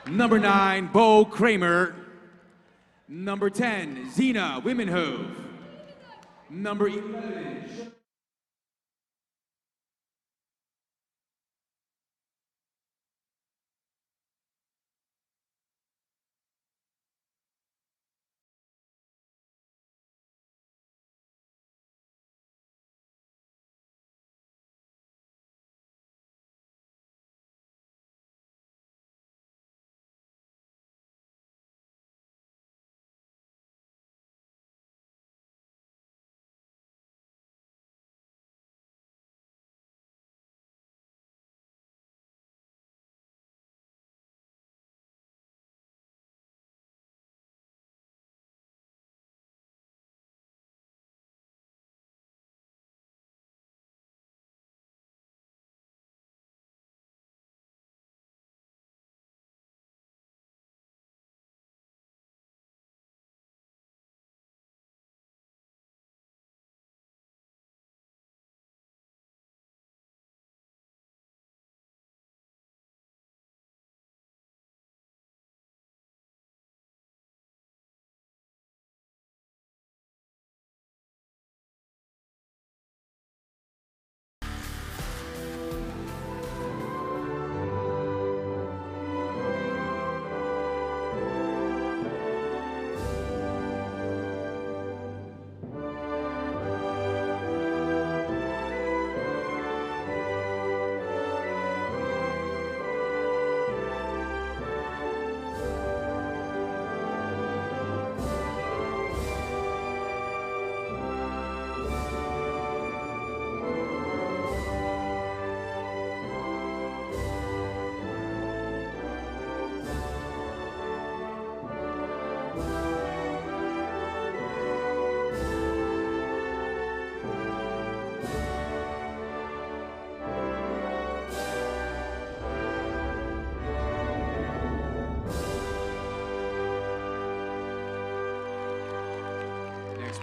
Number 9, Bo Kramer. Number 10, Zina Wimenhove. Number 11,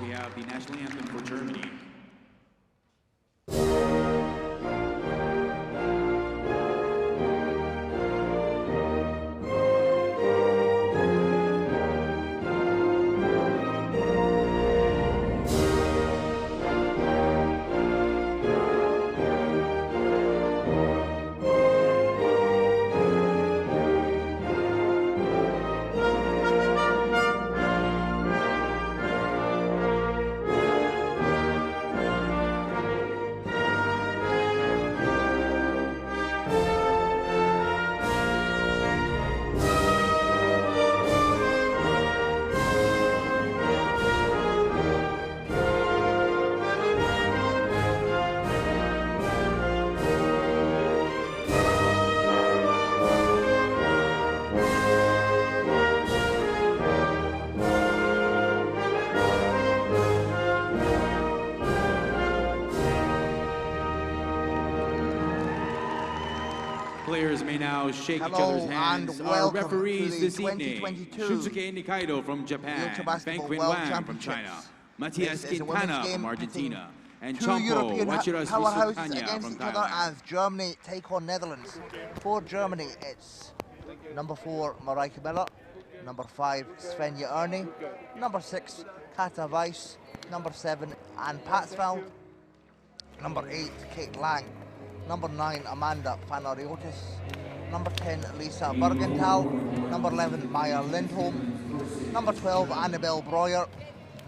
we have the national anthem for Germany. Players may now shake each other's hands. Our referees this evening: Shunsuke Nikaido from Japan, Feng Qinwan from China, Matias Quintana from Argentina, and Chompo Wachiras from Thailand. As Germany take on Netherlands. For Germany, it's number 4, Marijke Miller, number 5, Svenja Erni, number 6, Kata Weiss, number 7, Anne Patsveld, number 8, Kate Lang, number 9, Amanda Panariotis, number 10, Lisa Bergenthal, number 11, Maya Lindholm, number 12, Annabelle Breuer,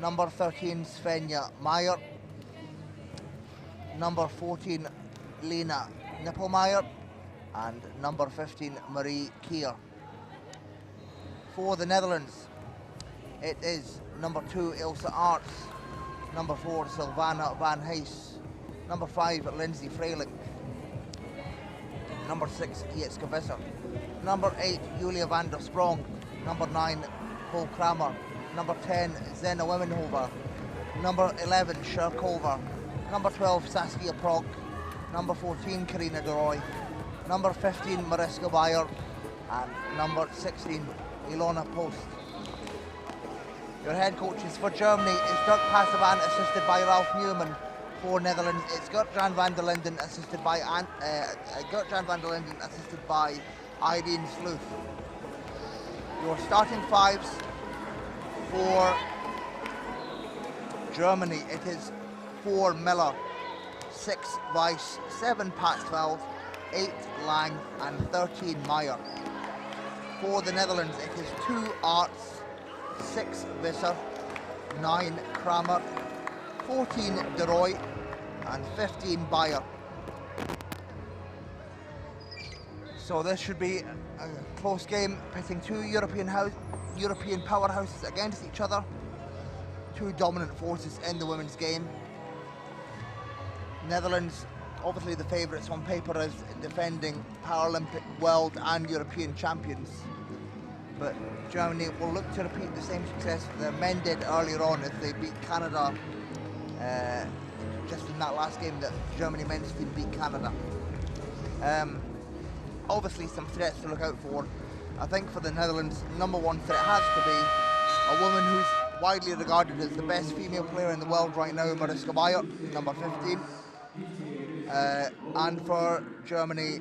number 13, Svenja Meyer, number 14, Lena Nippelmeyer, and number 15, Marie Keir. For the Netherlands, it is number 2, Ilse Arts, number 4, Sylvana van Hees, number 5, Lindsay Freyling, number 6, Jitske Visser, number 8, Julia van der Sprong, number 9, Paul Kramer, number 10, Zena Wimenhover, number 11, Sherkova, number 12, Saskia Prok, number 14, Karina de Roy, number 15, Mariska Bayer, and number 16, Ilona Post. Your head coaches for Germany is Dirk Passevan, assisted by Ralph Newman. For Netherlands, it's Gert-Jan van der Linden, assisted by Irene Sluth. Your starting fives for Germany, it is 4 Miller, 6 Weiss, 7 Patsveld, 8 Lang and 13 Meyer. For the Netherlands, it is 2 Arts, 6 Visser, 9 Kramer, 14 De Rooy and 15 Bayer. So this should be a close game, pitting two European powerhouses against each other. Two dominant forces in the women's game. Netherlands, obviously the favourites on paper as defending Paralympic, world and European champions. But Germany will look to repeat the same success the men did earlier on as they beat Canada just in that last game that Germany men's team beat Canada. Obviously some threats to look out for. I think for the Netherlands, number one threat has to be a woman who's widely regarded as the best female player in the world right now, Mariska Bayer, number 15. And for Germany,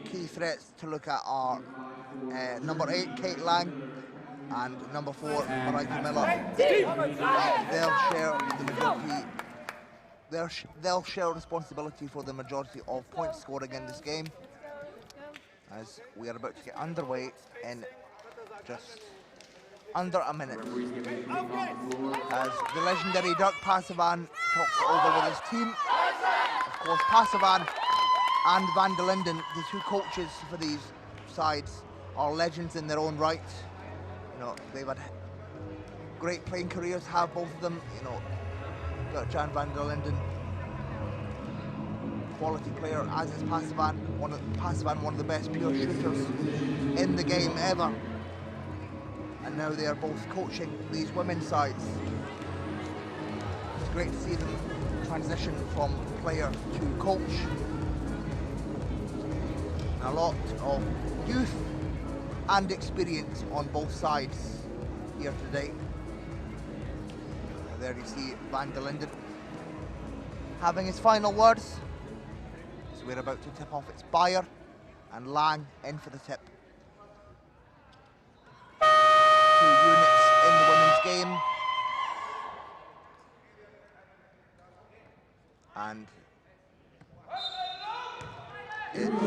key threats to look at are number 8, Kate Lang, and number 4, Marijke Miller. They'll share responsibility for the majority of points scoring in this game, as we are about to get underway in just under a minute. As the legendary Dirk Passevan talks over with his team. Of course, Passevan and Van der Linden, the two coaches for these sides, are legends in their own right. You know, they've had great playing careers, have both of them. You know, Gert-Jan van der Linden, quality player, as is Passevan, one of the best pure shooters in the game ever. And now they are both coaching these women's sides. It's great to see them transition from player to coach. A lot of youth and experience on both sides here today. And there you see Van der Linden having his final words. So we're about to tip off. It's Bayer and Lang in for the tip. Two units in the women's game. And it's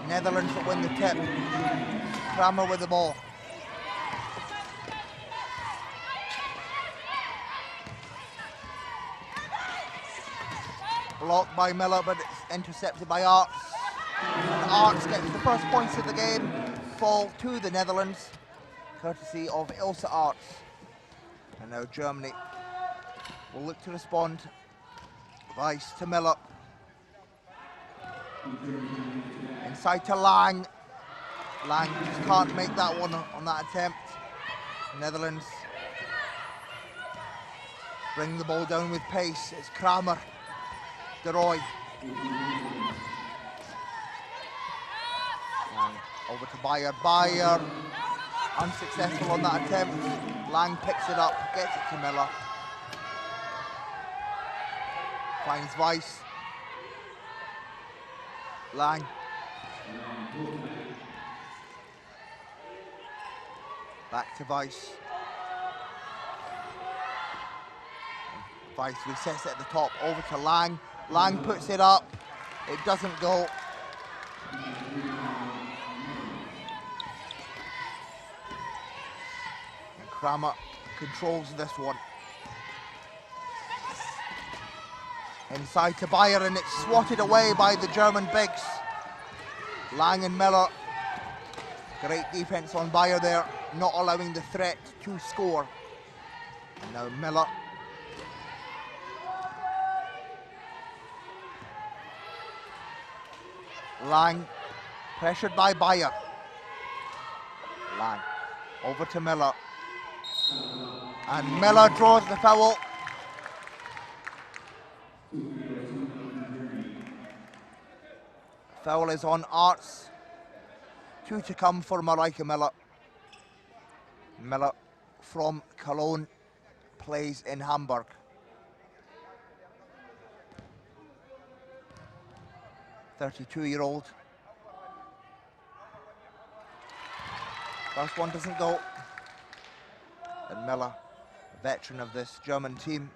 Netherlands that win the tip. Kramer with the ball. Blocked by Miller, but it's intercepted by Arts. And Arts gets the first points of the game, fall to the Netherlands, courtesy of Ilse Arts. And now Germany will look to respond. Weiss to Miller. Inside to Lang. Lang just can't make that one on that attempt. Netherlands bring the ball down with pace. It's Kramer. De Rooy. And over to Bayer. Bayer unsuccessful on that attempt. Lang picks it up, gets it to Miller. Finds Weiss. Lang. Back to Weiss. Weiss resets it at the top, over to Lang. Lang puts it up. It doesn't go. And Kramer controls this one. Inside to Bayer, and it's swatted away by the German bigs. Lang and Miller. Great defense on Bayer there, not allowing the threat to score. And now Miller. Lang, pressured by Bayer. Lang, over to Miller. And Miller draws the foul. Foul is on Arts. 2 to come for Marijke Miller. Miller from Cologne, plays in Hamburg. .32-year-old. First one doesn't go. And Miller, a veteran of this German team.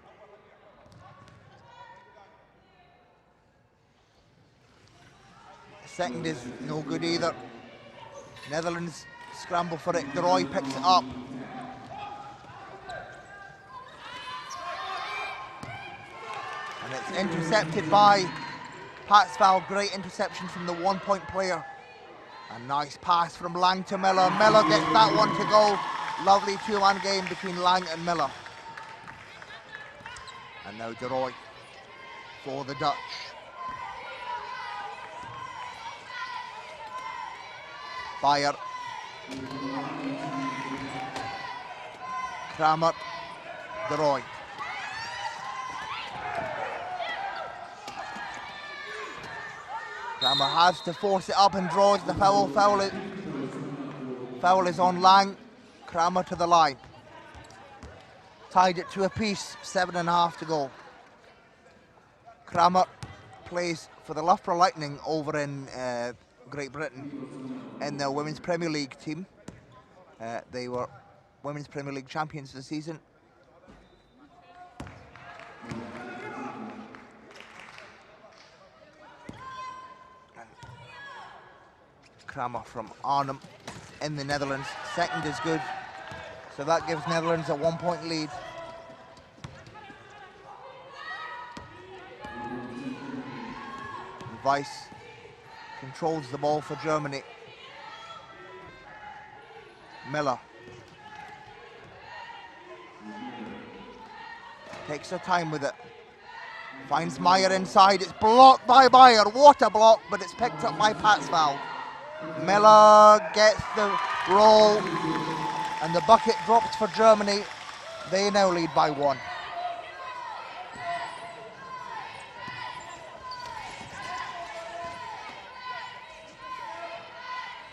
Second is no good either. Netherlands scramble for it. De Roy picks it up. And it's intercepted by Patsval. Great interception from the 1-point player. A nice pass from Lang to Miller. Miller gets that one to go. Lovely two-man game between Lang and Miller. And now De Roy for the Dutch. Bayer. Kramer. De Roy. Kramer has to force it up and draws the foul. Foul is on Lang. Kramer to the line. Tied it to a piece, 7.5 to go. Kramer plays for the Loughborough Lightning over in Great Britain in their Women's Premier League team. They were Women's Premier League champions this season. Kramer from Arnhem in the Netherlands. Second is good. So that gives Netherlands a 1-point lead. Weiss controls the ball for Germany. Miller takes her time with it. Finds Meyer inside. It's blocked by Bayer. What a block, but it's picked up by Patsval. Miller gets the roll, and the bucket drops for Germany. They now lead by 1.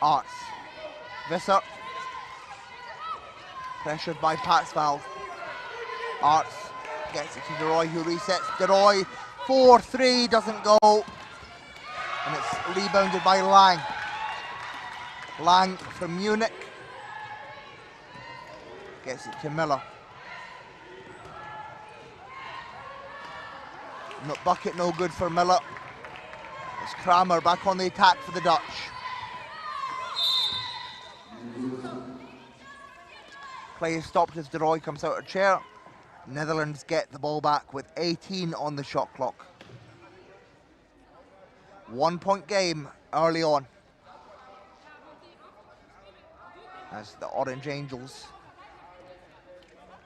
Arts. Visser. Pressured by Patsval. Arts gets it to De Roy, who resets. De Roy, 4-3, doesn't go. And it's rebounded by Lang. Lang from Munich. Gets it to Miller. No, bucket no good for Miller. It's Kramer back on the attack for the Dutch. Play is stopped as De Roy comes out of chair. Netherlands get the ball back with 18 on the shot clock. 1-point game early on, as the Orange Angels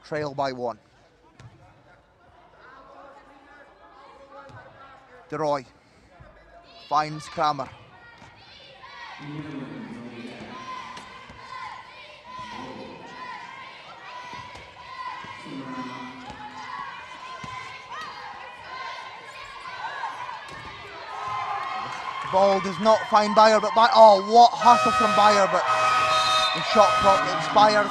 trail by 1. De Roy finds Kramer. Ball does not find Bayer, but oh, what hustle from Bayer, but the shot clock expires,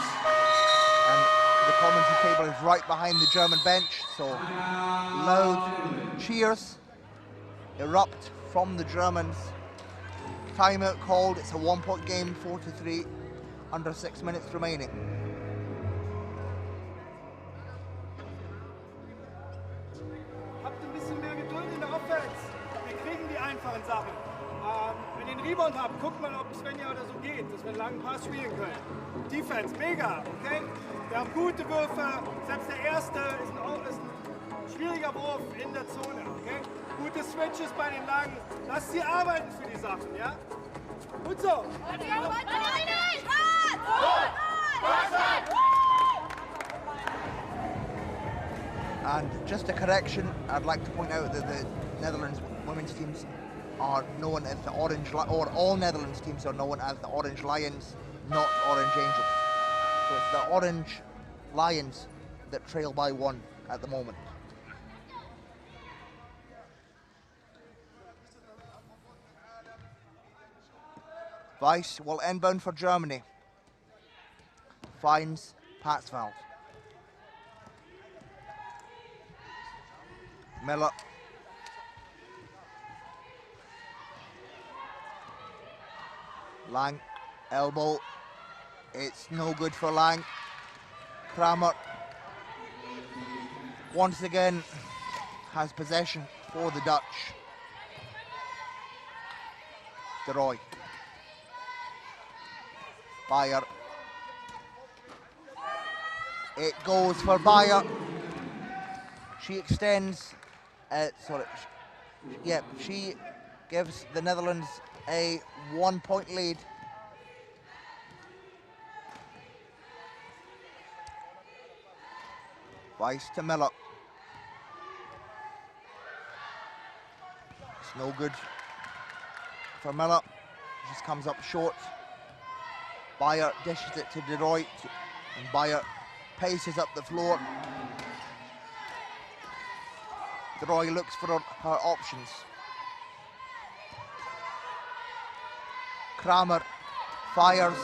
and the commentary table is right behind the German bench, so loud cheers erupt from the Germans. Timeout called. It's a 1-point game, 4-3, under 6 minutes remaining. Habt ein bisschen mehr Geduld in der Offense. Wir kriegen die einfachen Sachen. Wenn ihr den Rebound habt, guckt mal, ob Svenja oder so geht, dass wir einen langen Pass spielen können. Defense, mega, okay? Wir haben gute Würfe. Selbst der erste ist ein schwieriger Wurf in der Zone, okay? Gute Switches bei den Langen. Lasst sie arbeiten für die Sachen, ja? Gut so. And just a correction, I'd like to point out that the Netherlands women's teams are known as the Orange, or all Netherlands teams are known as the Orange Lions, not Orange Angels. So it's the Orange Lions that trail by 1 at the moment. Weiss will inbound for Germany. Finds Patsval. Miller. Lang, elbow, It's no good for Lang. Kramer once again has possession for the Dutch. De Roy. Beyer. It goes for Beyer. She extends, she gives the Netherlands a 1-point lead. Weiss to Miller. It's no good for Miller. Just comes up short. Beyer dishes it to De Roy, and Beyer paces up the floor. De Roy looks for her options. Kramer fires.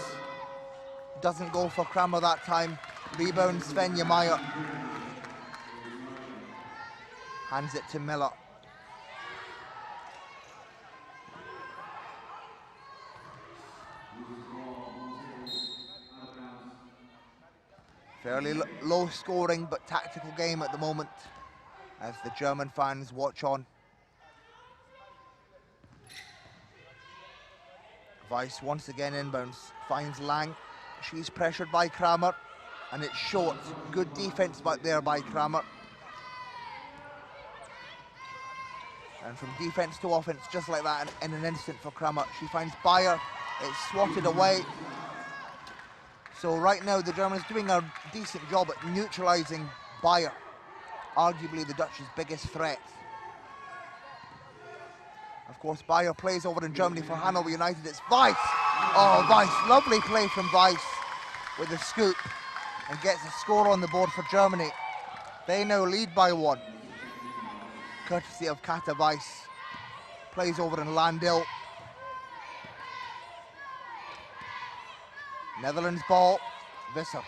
Doesn't go for Kramer that time. Rebound Svenja Meyer. Hands it to Miller. Fairly low scoring but tactical game at the moment as the German fans watch on. Weiss once again inbounds, finds Lang. She's pressured by Kramer and it's short. Good defense back there by Kramer. And from defense to offense, just like that in an instant for Kramer. She finds Beyer, it's swatted away. So right now the Germans doing a decent job at neutralizing Beyer, arguably the Dutch's biggest threat. Of course, Beyer plays over in Germany for Hanover United. It's Weiss. Oh, Weiss, lovely play from Weiss with a scoop and gets a score on the board for Germany. They now lead by 1. Courtesy of Kata Weiss. Plays over in Landil. Netherlands ball. Visser.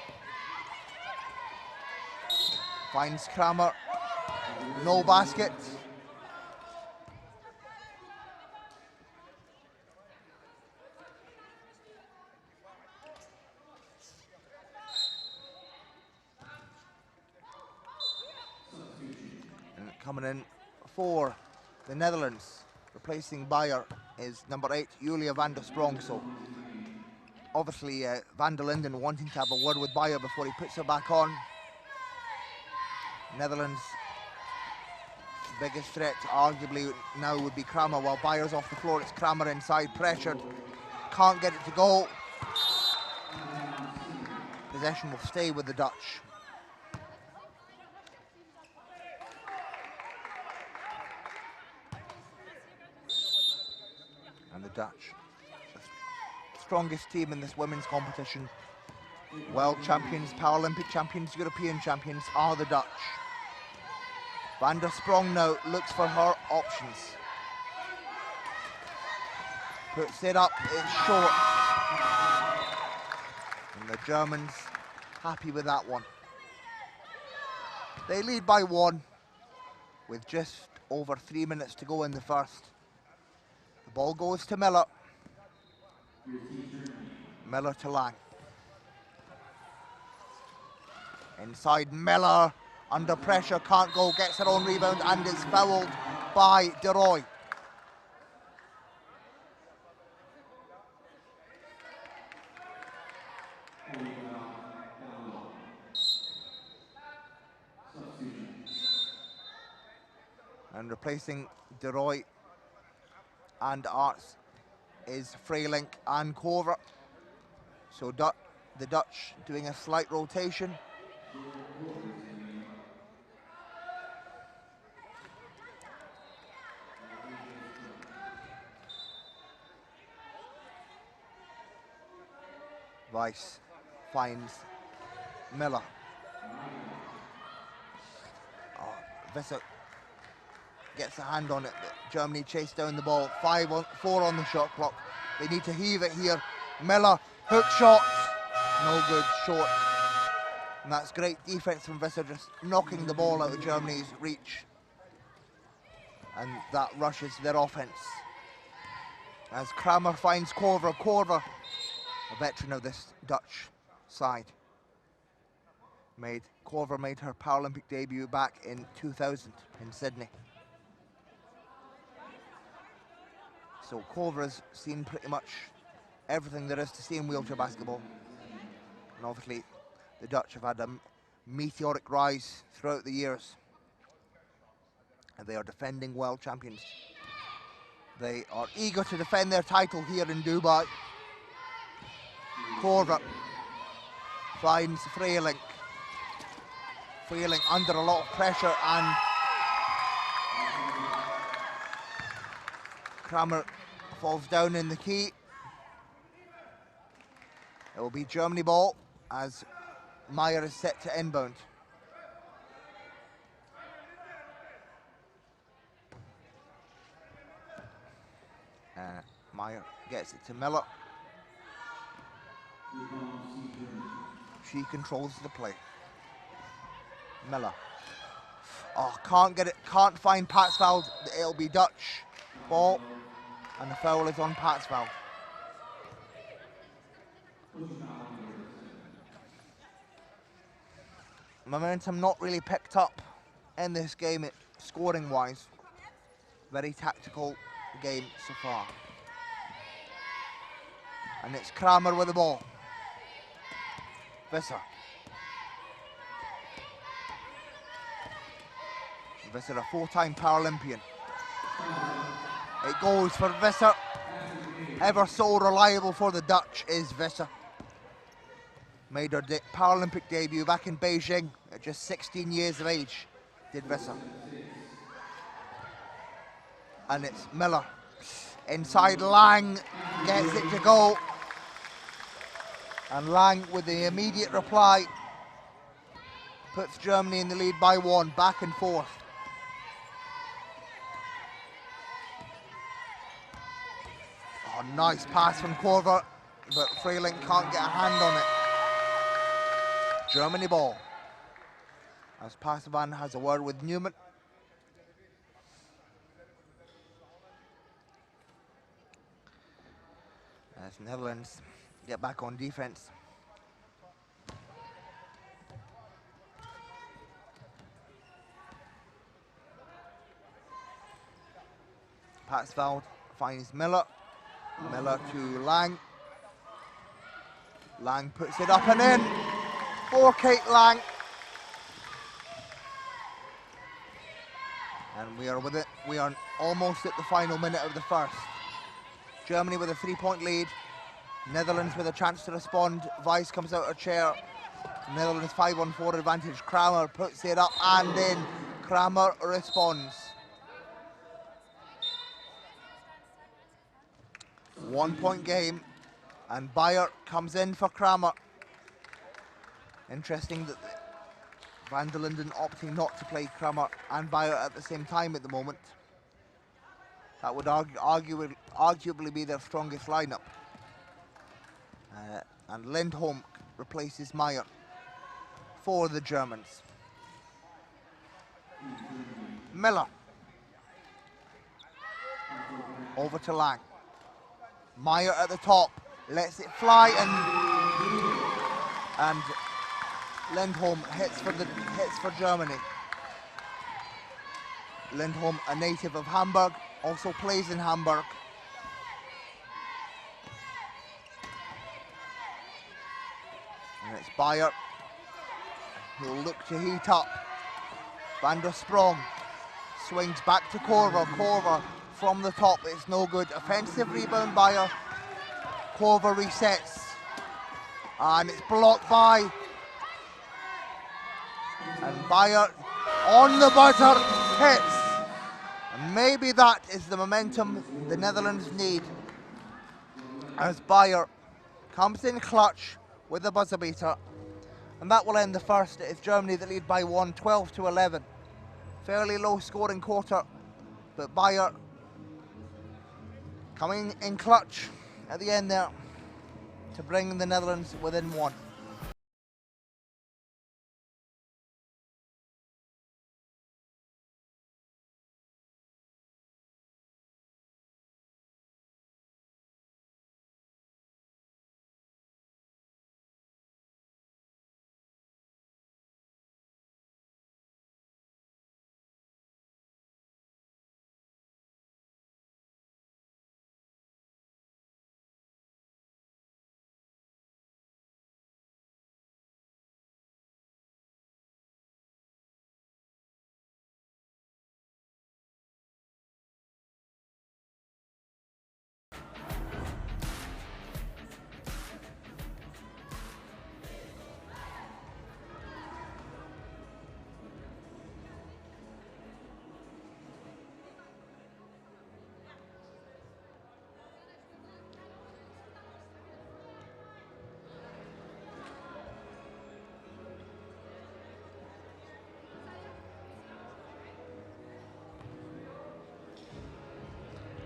Finds Kramer. No basket. And coming in for the Netherlands, replacing Beyer, is number 8, Julia van der Sprong. So obviously Van der Linden wanting to have a word with Beyer before he puts her back on. Netherlands' biggest threat arguably now would be Kramer. While Beyer's off the floor, it's Kramer inside, pressured, can't get it to go. Possession will stay with the Dutch. And the Dutch, the strongest team in this women's competition, world champions, Paralympic champions, European champions, are the Dutch. Van der Sprong now looks for her options. Puts it up, it's short. And the Germans happy with that one. They lead by 1 with just over 3 minutes to go in the first. The ball goes to Miller. Miller to Lang. Inside Miller, under pressure, can't go, gets her own rebound and is fouled by De Roy. And replacing De Roy and Arts is Freilink and Kover. So the Dutch doing a slight rotation. Weiss finds Miller. Oh, Visser gets a hand on it. Germany chase down the ball. 4 on the shot clock. They need to heave it here. Miller, hook shot. No good, short. And that's great defense from Visser, just knocking the ball out of Germany's reach. And that rushes their offense. As Kramer finds Korver. Korver a veteran of this Dutch side. Korver made her Paralympic debut back in 2000 in Sydney. So Korver has seen pretty much everything there is to see in wheelchair basketball. And obviously the Dutch have had a meteoric rise throughout the years. And they are defending world champions. They are eager to defend their title here in Dubai. Korver finds Freyling. Freyling under a lot of pressure, and Kramer falls down in the key. It will be Germany ball as Meyer is set to inbound. Meyer gets it to Miller. She controls the play. Miller. Oh, can't get it, can't find Patsveld. It'll be Dutch ball, and the foul is on Patsveld. Momentum not really picked up in this game, scoring wise. Very tactical game so far. And it's Kramer with the ball. Visser. Visser, a four-time Paralympian. It goes for Visser. Ever so reliable for the Dutch is Visser. Made her Paralympic debut back in Beijing at just 16 years of age, did Visser. And it's Miller. Inside, Lang gets it to go. And Lang, with the immediate reply, puts Germany in the lead by one, back and forth. Oh, nice pass from Korver, but Freyling can't get a hand on it. Germany ball. As Pasavan has a word with Newman. As Netherlands get back on defense. Patsveld finds Miller. Miller to Lang. Lang puts it up and in. For Kate Lang. And we are with it. We are almost at the final minute of the first. Germany with a 3-point lead. Netherlands with a chance to respond. Weiss comes out of her chair. Netherlands 5-on-4 advantage. Kramer puts it up and in. Kramer responds. 1-point game. And Beyer comes in for Kramer. Interesting that Van der Linden opting not to play Kramer and Beyer at the same time at the moment. That would arguably be their strongest lineup. And Lindholm replaces Meyer for the Germans. Miller. Over to Lang. Meyer at the top. Lets it fly and Lindholm hits for Germany. Lindholm, a native of Hamburg, also plays in Hamburg. And it's Beyer who'll look to heat up. Van der Sprong swings back to Korver. Korver from the top, it's no good. Offensive rebound, Beyer. Korver resets. And it's blocked by. And Beyer on the buzzer hits. And maybe that is the momentum the Netherlands need, as Beyer comes in clutch with the buzzer beater. And that will end the first. It's Germany that lead by one, 12-11. Fairly low scoring quarter, but Beyer coming in clutch at the end there to bring the Netherlands within one.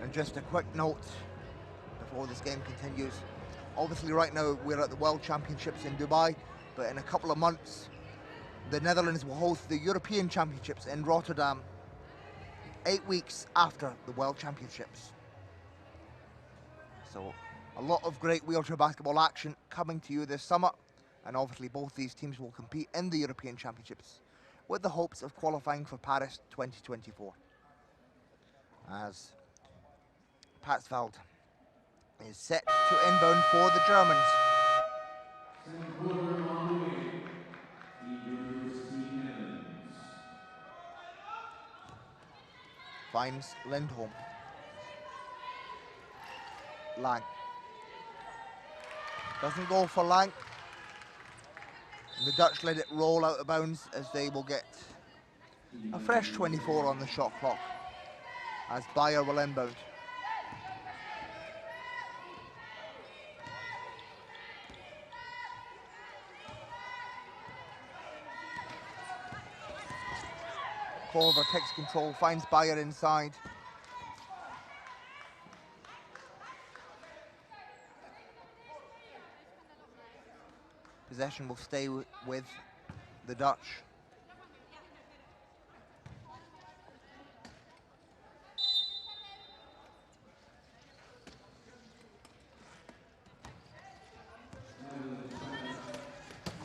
And just a quick note before this game continues. Obviously right now we're at the World Championships in Dubai, but in a couple of months the Netherlands will host the European Championships in Rotterdam 8 weeks after the World Championships. So a lot of great wheelchair basketball action coming to you this summer, and obviously both these teams will compete in the European Championships with the hopes of qualifying for Paris 2024. As Patsveld is set to inbound for the Germans. Finds Lindholm. Lang. Doesn't go for Lang. The Dutch let it roll out of bounds as they will get a fresh 24 on the shot clock as Bayer will inbound. Corver takes control, finds Bayer inside. Possession will stay with the Dutch.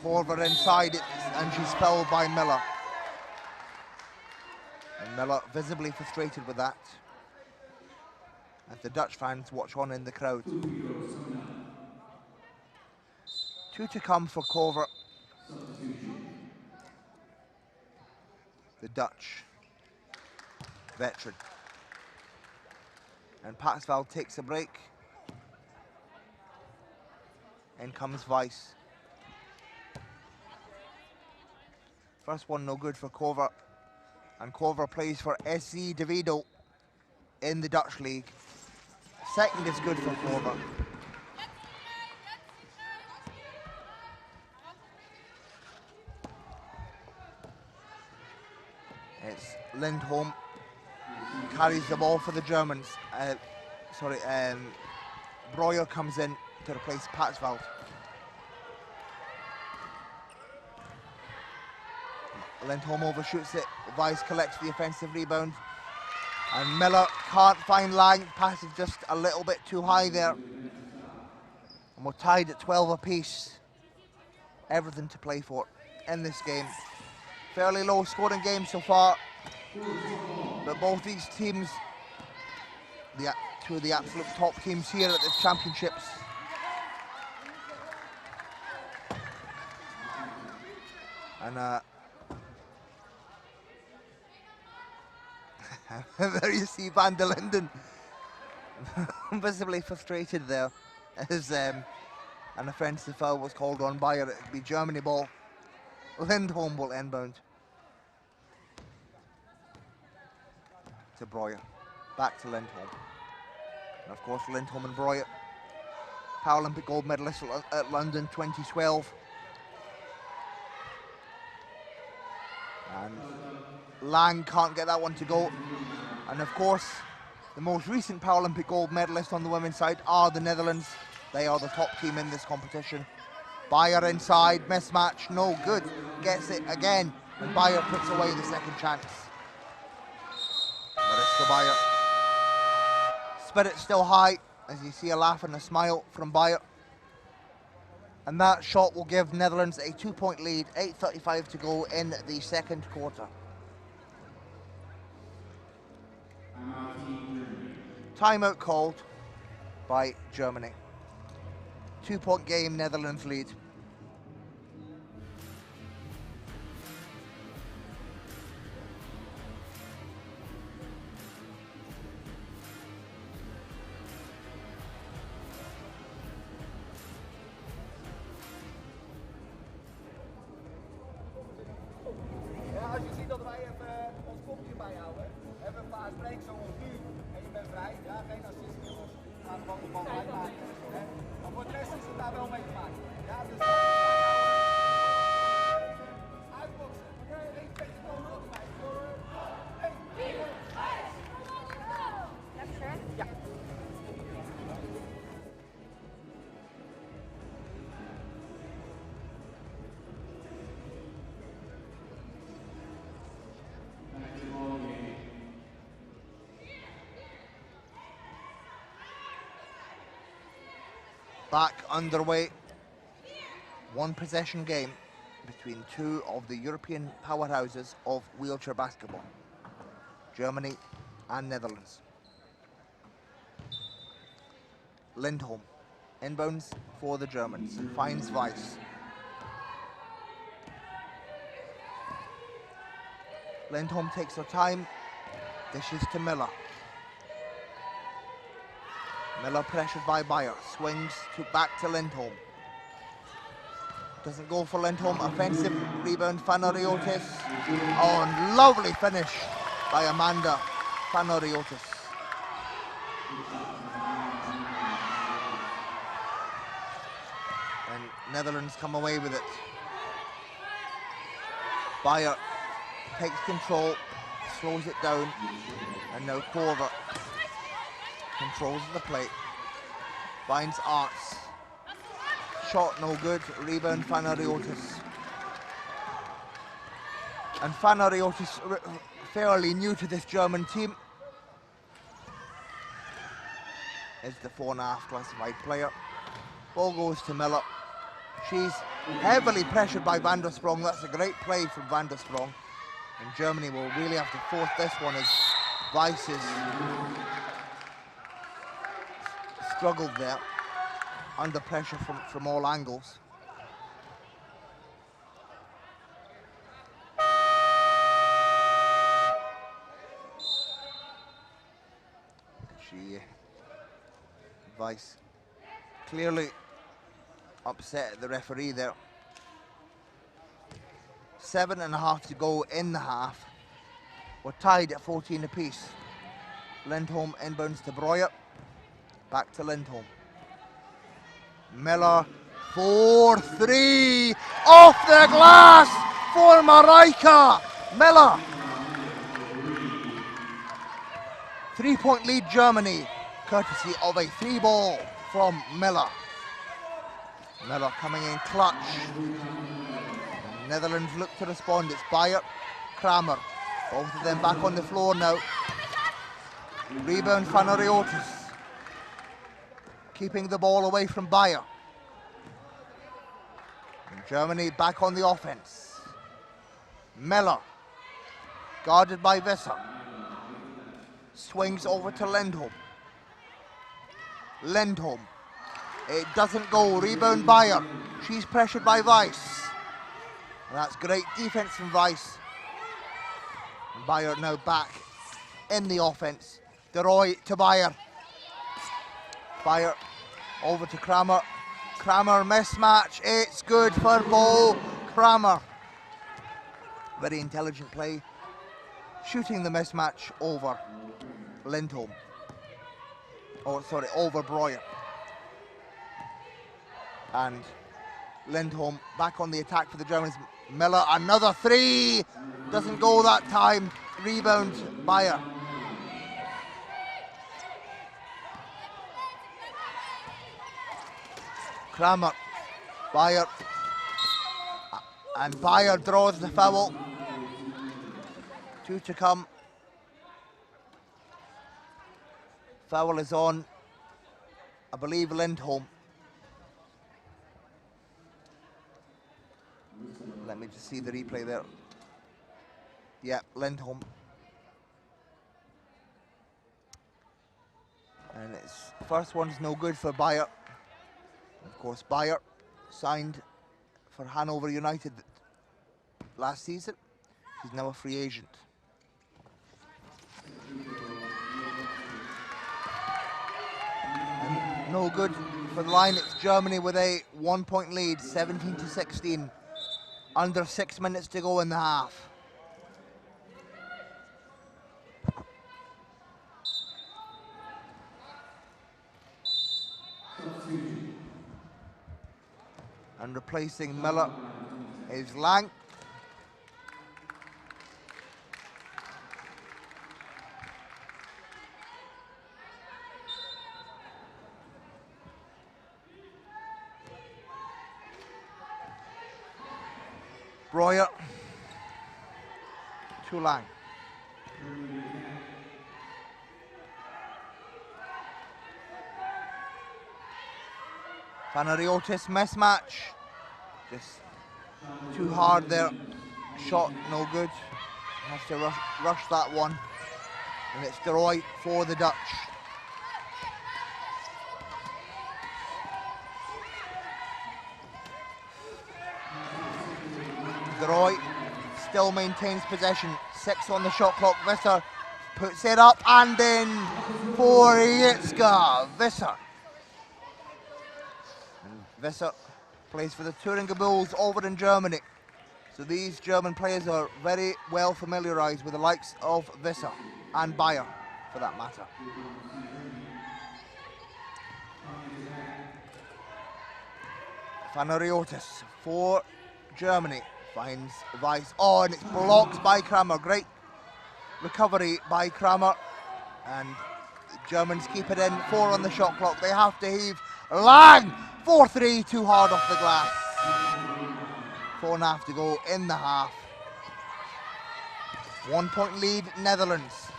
Corver inside it, and she's fouled by Miller. And Miller visibly frustrated with that, as the Dutch fans watch on in the crowd. 2 to come for Corver. The Dutch veteran. And Patsveld takes a break. In comes Weiss. First one no good for Corver. And Corver plays for SC De Vido in the Dutch league. Second is good for Corver. It's Lindholm carries the ball for the Germans. Breuer comes in to replace Patsveld. Lindholm overshoots it. Weiss collects the offensive rebound. And Miller can't find Lang. Pass is just a little bit too high there. And we're tied at 12 apiece. Everything to play for in this game. Fairly low scoring game so far. But both these teams, two of the absolute top teams here at the championships. And there you see Van der Linden visibly frustrated there as an offensive foul was called on Bayer. It'll be Germany ball. Lindholm will inbound to Breuer. Back to Lindholm. And of course Lindholm and Breuer, Paralympic gold medalists at London 2012. And Lang can't get that one to go. And of course, the most recent Paralympic gold medalists on the women's side are the Netherlands. They are the top team in this competition. Bayer inside, mismatch, no good. Gets it again, and Bayer puts away the second chance. But it's to Bayer. Spirit still high, as you see a laugh and a smile from Bayer. And that shot will give Netherlands a 2-point lead, 8:35 to go in the second quarter. Timeout called by Germany. 2-point game, Netherlands lead. Als je ziet dat wij even ons kopje bijhouden, hebben we een paar spreken zo ongeveer en je bent vrij, ja, geen assist, jongens, gaan gewoon de bal uitmaken. Maar voor de rest is het daar wel mee te maken. Ja, dus back underway. One possession game between two of the European powerhouses of wheelchair basketball, Germany and Netherlands. Lindholm inbounds for the Germans, finds Weiss. Lindholm takes her time, dishes to Miller. Miller pressured by Bayer, swings back to Lindholm. Doesn't go for Lindholm, offensive rebound, Fanariotis. Oh, and lovely finish by Amanda Fanariotis. And Netherlands come away with it. Bayer takes control, slows it down, and now Korver controls the plate, finds Arts. Shot no good, rebound Fanariotis. And Fanariotis fairly new to this German team. Is the 4.5 classified player. Ball goes to Miller. She's heavily pressured by Van der Sprong. That's a great play from Van der Sprong. And Germany will really have to force this one as Weiss has struggled there, under pressure from all angles. Weiss clearly upset the referee there. 7.5 to go in the half. We're tied at 14 apiece. Lindholm inbounds to Breuer. Back to Lindholm. Miller, 4-3, off the glass for Mareike Miller. 3-point lead Germany, courtesy of a 3-ball from Miller. Miller coming in clutch. Netherlands look to respond. It's Bayer, Kramer. Both of them back on the floor now. Rebound Fanariotis. Keeping the ball away from Bayer. And Germany back on the offense. Miller, guarded by Visser. Swings over to Lindholm. Lindholm. It doesn't go. Rebound Bayer. She's pressured by Weiss. And that's great defense from Weiss. And Bayer now back in the offense. De Roy to Bayer. Bayer over to Kramer. Kramer mismatch. It's good for Bo Kramer. Very intelligent play. Shooting the mismatch over Lindholm. Oh, sorry, over Breuer. And Lindholm back on the attack for the Germans. Miller, another 3. Doesn't go that time. Rebound, Bayer. Kramer, Bayer. And Bayer draws the foul. 2 to come. Foul is on, I believe, Lindholm. Let me just see the replay there. Yeah, Lindholm. And its first one's no good for Bayer. Of course, Bayer signed for Hanover United last season. He's now a free agent. And no good for the line. It's Germany with a 1-point lead, 17-16. Under 6 minutes to go in the half. And replacing Miller is Lang. Breuer to Lang. Fanariotis mismatch. Just too hard there. Shot no good. Has to rush that one. And it's De Roy for the Dutch. De Roy still maintains possession. 6 on the shot clock. Visser puts it up and in for Yitzka. Visser. And Visser plays for the Thuringia Bulls over in Germany. So these German players are very well familiarised with the likes of Visser and Bayer, for that matter. Fanariotis for Germany finds Weiss. Oh, and it's blocked by Kramer. Great recovery by Kramer. And the Germans keep it in. 4 on the shot clock. They have to heave. Lang! 4-3, too hard off the glass. 4.5 to go in the half. 1 point lead, Netherlands.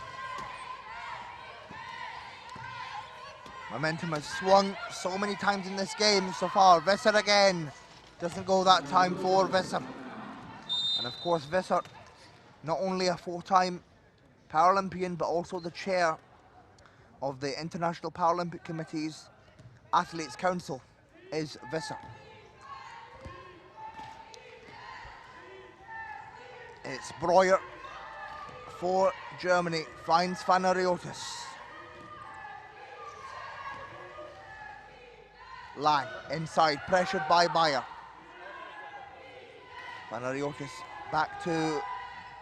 Momentum has swung so many times in this game so far. Visser again. Doesn't go that time for Visser. And of course Visser, not only a 4-time Paralympian, but also the chair of the International Paralympic Committee's Athletes Council is Visser. It's Breuer for Germany, finds Fanariotis. Lang inside, pressured by Bayer. Fanariotis back to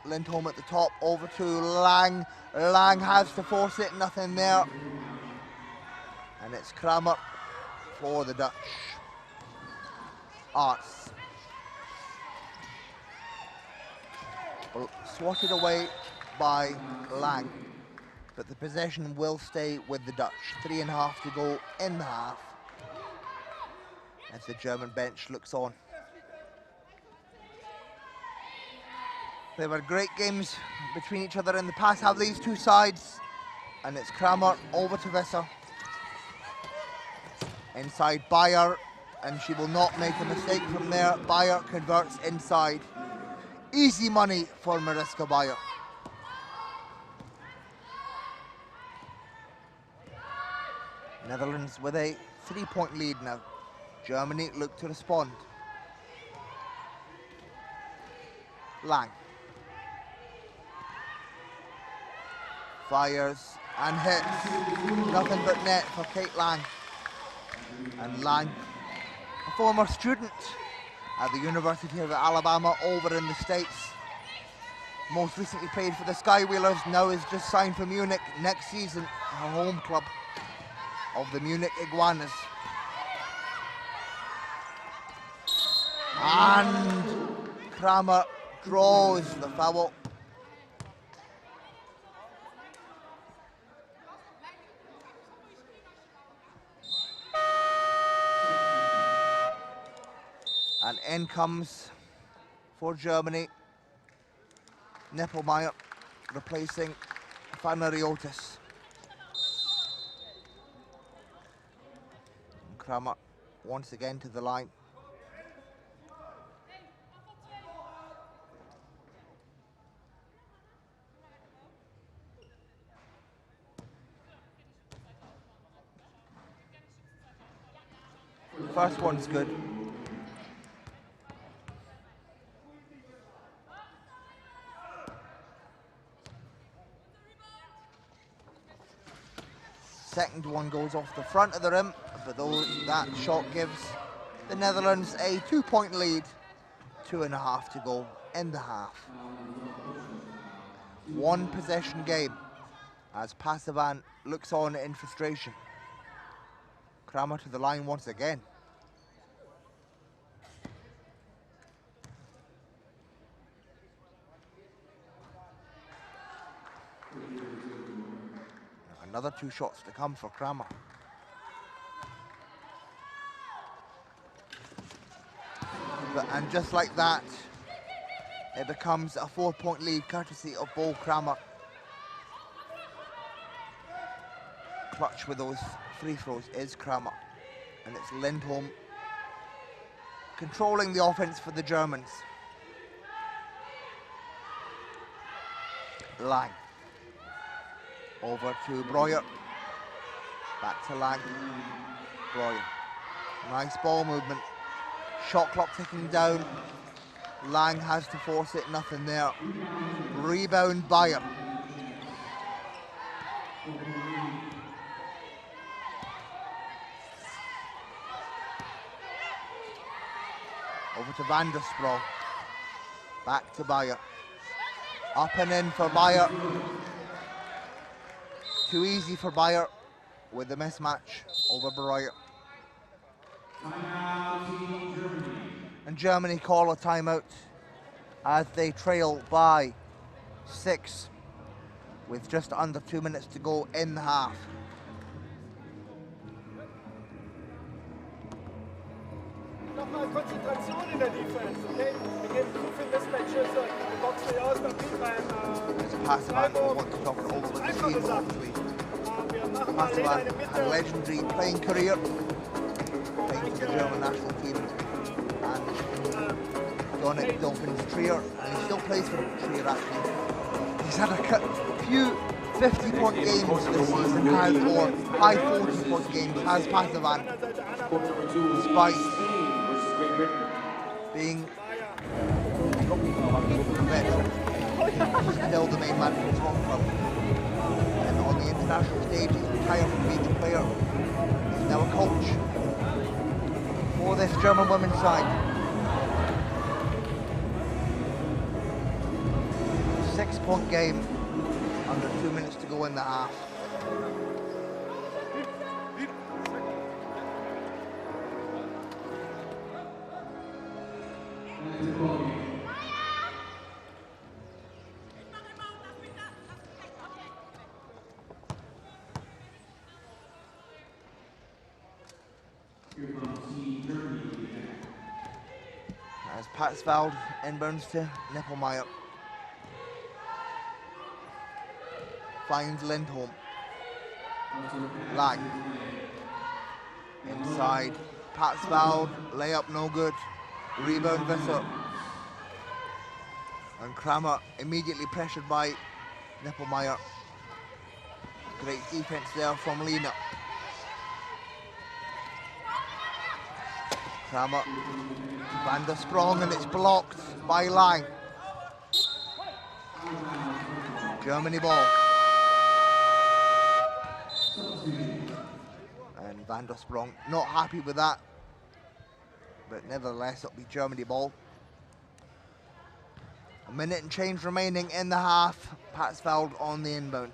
Lindholm at the top, over to Lang. Lang has to force it, nothing there. And it's Kramer for the Dutch. Arts. Swatted away by Lang, but the possession will stay with the Dutch. 3.5 to go in the half as the German bench looks on. There were great games between each other in the past, have these two sides, and it's Kramer over to Visser. Inside Bayer, and she will not make a mistake from there. Bayer converts inside. Easy money for Mariska Bayer. Netherlands with a 3-point lead now. Germany look to respond. Lang. Fires and hits. Nothing but net for Kate Lang. And Lang, a former student at the University of Alabama over in the States. Most recently played for the Sky Wheelers, now is just signed for Munich next season, her home club of the Munich Iguanas. And Kramer draws the foul. And in comes, for Germany, Nippelmeyer replacing Fanariotis. And Kramer once again to the line. First one's good. Second one goes off the front of the rim, but that shot gives the Netherlands a 2-point lead. 2.5 to go in the half. One possession game as Pasavan looks on in frustration. Kramer to the line once again. Another 2 shots to come for Kramer. And just like that, it becomes a 4-point lead courtesy of Bo Kramer. Clutch with those free throws is Kramer. And it's Lindholm controlling the offense for the Germans. Lang. Over to Breuer. Back to Lang. Breuer. Nice ball movement. Shot clock ticking down. Lang has to force it, nothing there. Rebound Bayer. Over to Van der Sprong. Back to Bayer. Up and in for Bayer. Too easy for Bayer with the mismatch over Breuer. And Germany call a timeout as they trail by 6 with just under 2 minutes to go in the half. Nochmal Konzentration in der Defense, okay? Wir geben zu viele Mismatches, die boxen wir aus, dann kriegen wir It's a passive and we want to talk it over with the team, obviously. Passive had a legendary playing career, playing for the German national team, and Donnick Dolphins Trier, and he still plays for Trier actually. He's had a few 50-point games this season, or high 40-point games, has Passivan, despite being a veteran. Still the main man for his home club. And on the international stage, he's retired from being a player. He's now a coach for this German women's side. 6-point game, under 2 minutes to go in the half. As Patsvald inbounds to Nippelmeyer. Finds Lindholm. Lang. Inside. Patsvald. Layup no good. Rebound Visser. And Kramer immediately pressured by Nippelmeyer. Great defense there from Lena. Kramer. Van der Sprong, and it's blocked by Lang. Germany ball. And Van der Sprong not happy with that, but nevertheless it'll be Germany ball. A minute and change remaining in the half. Patsveld on the inbound.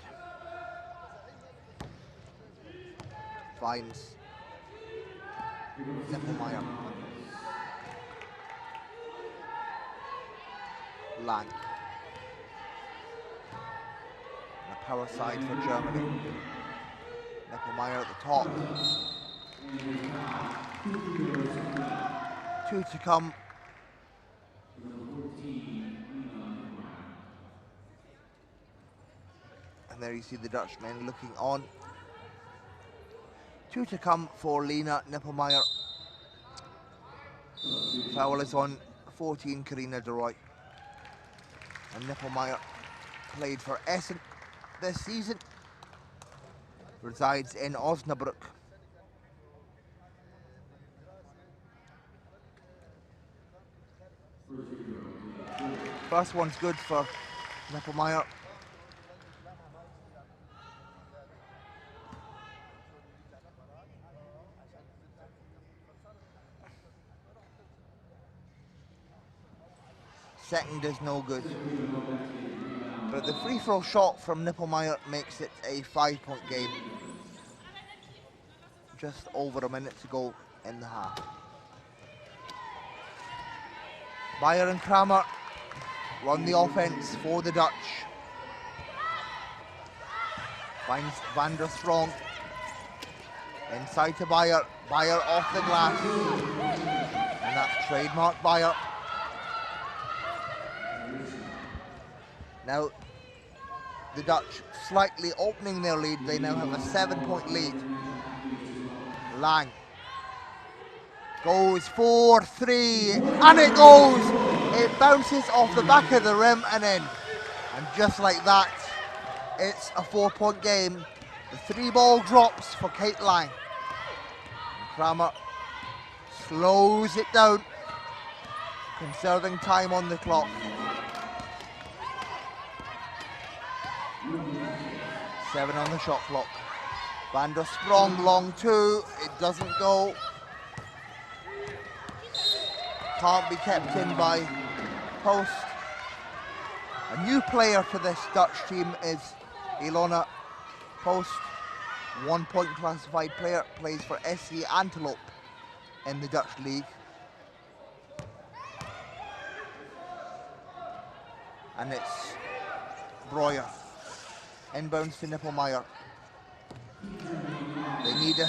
Finds Nippelmeyer. Lang. And a power side for Germany. Nippelmeyer at the top. 2 to come. And there you see the Dutchmen looking on. 2 to come for Lena Nippelmeyer. Foul is on 14, Karina de Roy. And Nippelmeyer played for Essen this season. Resides in Osnabrück. First one's good for Nippelmeyer. Second is no good. But the free throw shot from Nippelmeyer makes it a 5-point game. Just over a minute to go in the half. Bayer and Kramer run the offense for the Dutch. Finds Van der Sprong. Inside to Bayer. Bayer off the glass. And that's trademark Bayer. Now, the Dutch slightly opening their lead. They now have a 7-point lead. Lang. Goes 4-3, and it goes. It bounces off the back of the rim and in. And just like that, it's a 4-point game. The 3-ball drops for Kate Lang. And Kramer slows it down, conserving time on the clock. 7 on the shot clock. Van der Sprong, long 2, it doesn't go. Can't be kept in by Post. A new player for this Dutch team is Ilona Post, 1-point classified player, plays for SC Antelope in the Dutch league. And it's Breuer. Inbounds to Nippelmeyer. They need a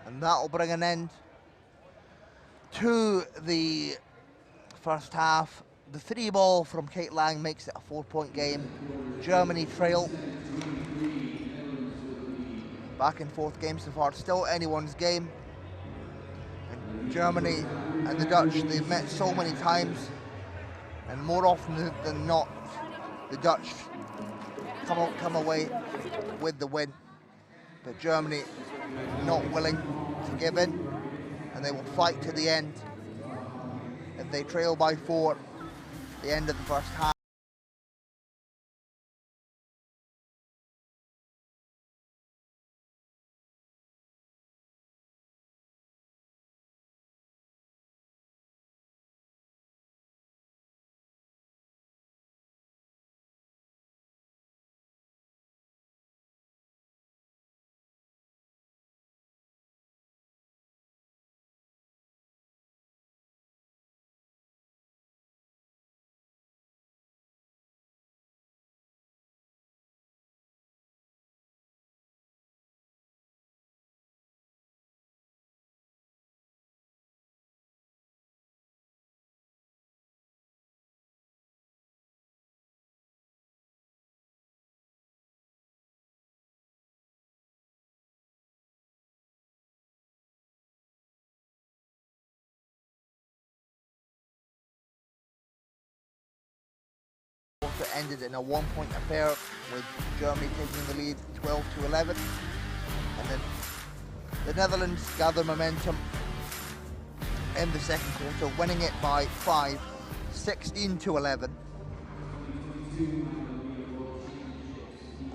and that'll bring an end to the first half. The 3-ball from Kate Lang makes it a 4-point game. Germany trail. Back and forth game so far, still anyone's game. And Germany and the Dutch, they've met so many times, and more often than not, the Dutch come away with the win. But Germany not willing to give in, and they will fight to the end. If they trail by 4 at the end of the first half, it ended in a 1-point affair with Germany taking the lead 12-11, and then the Netherlands gather momentum in the second quarter, winning it by 5, 16-11.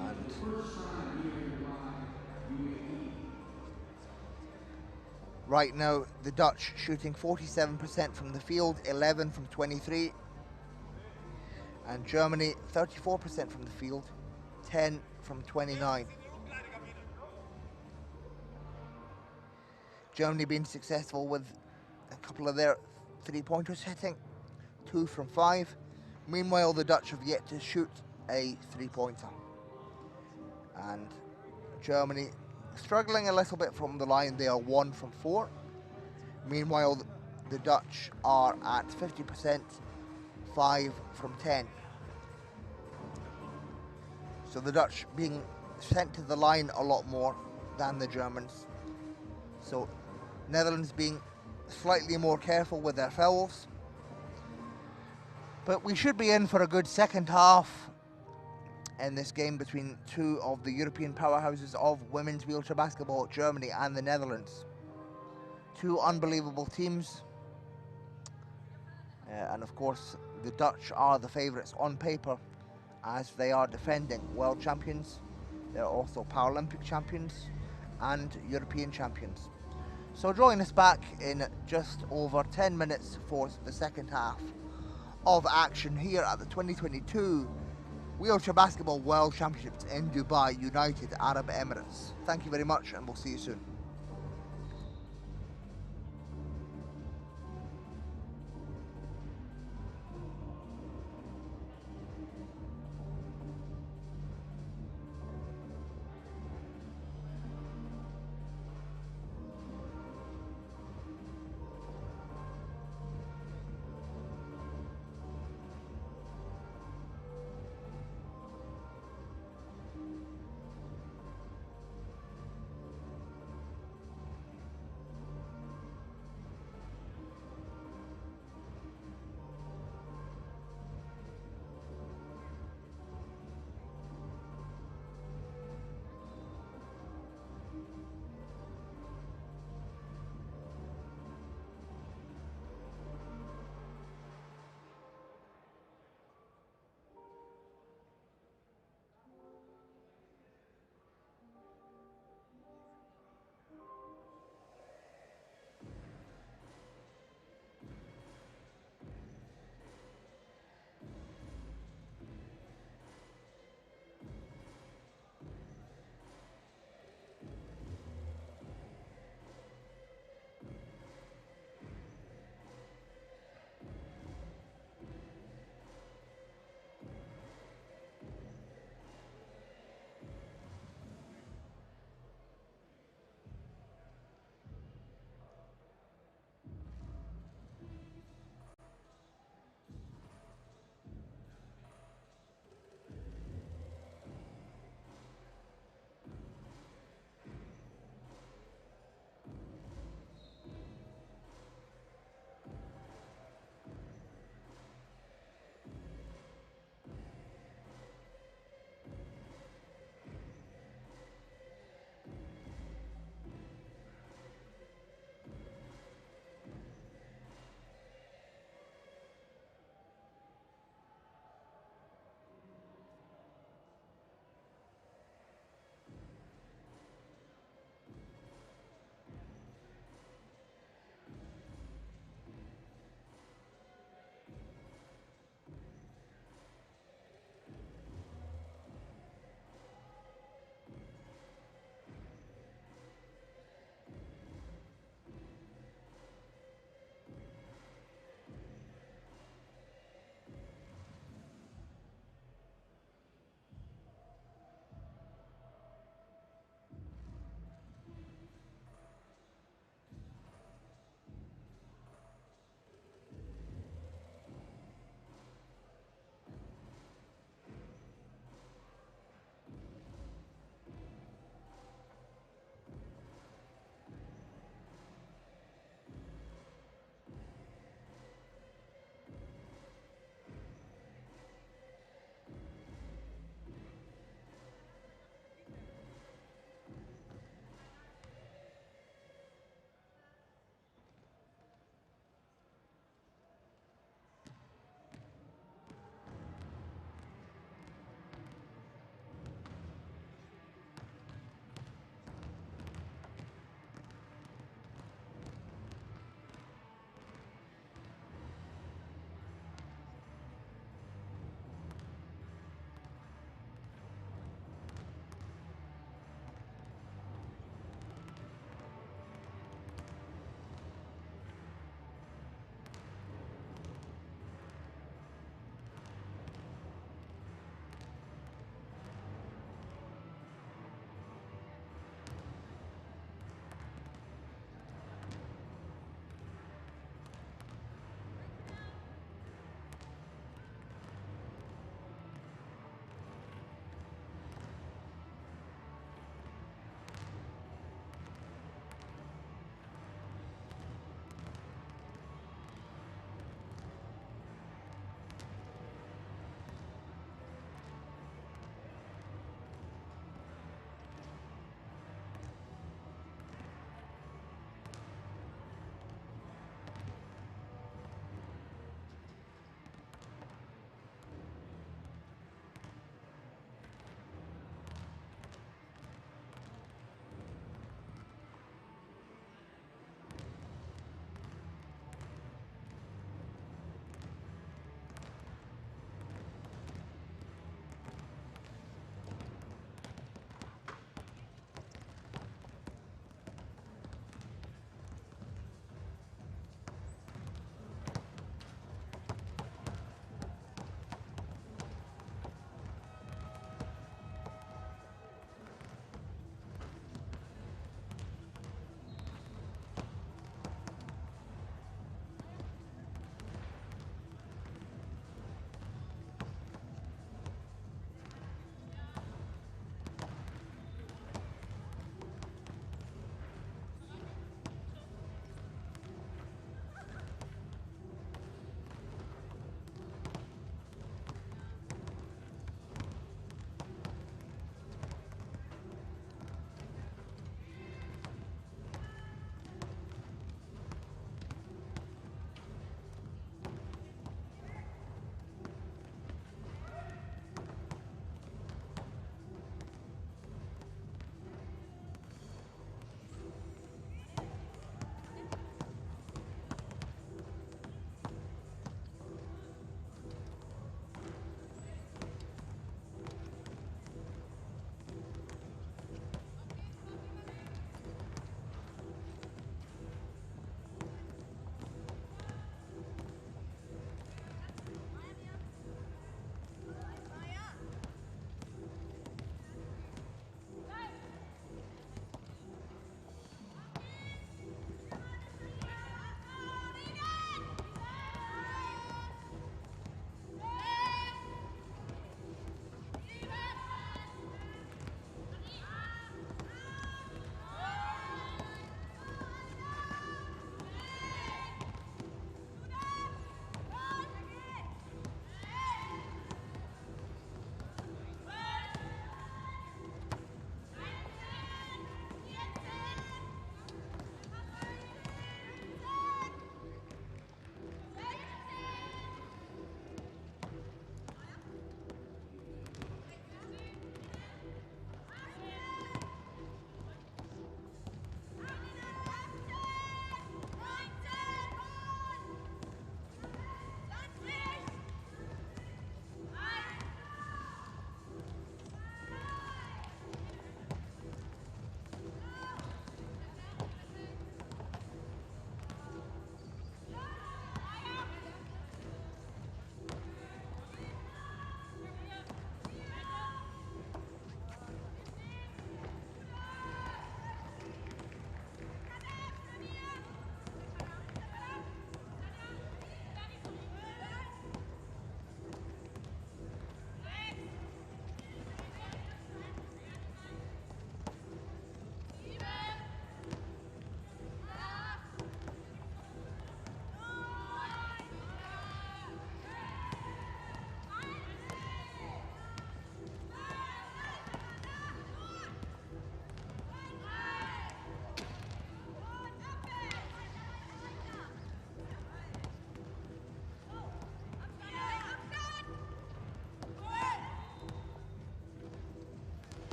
And right now the Dutch shooting 47% from the field, 11 from 23. And Germany 34% from the field, 10 from 29. Germany being successful with a couple of their 3-pointers hitting, 2 from 5. Meanwhile, the Dutch have yet to shoot a 3-pointer. And Germany struggling a little bit from the line, they are 1 from 4. Meanwhile, the Dutch are at 50%, 5 from 10. So the Dutch being sent to the line a lot more than the Germans. So Netherlands being slightly more careful with their fouls. But we should be in for a good second half in this game between 2 of the European powerhouses of women's wheelchair basketball, Germany and the Netherlands. 2 unbelievable teams. And of course, the Dutch are the favourites on paper, as they are defending world champions. They're also Paralympic champions and European champions. So join us back in just over 10 minutes for the second half of action here at the 2022 Wheelchair Basketball World Championships in Dubai, United Arab Emirates. Thank you very much, and we'll see you soon.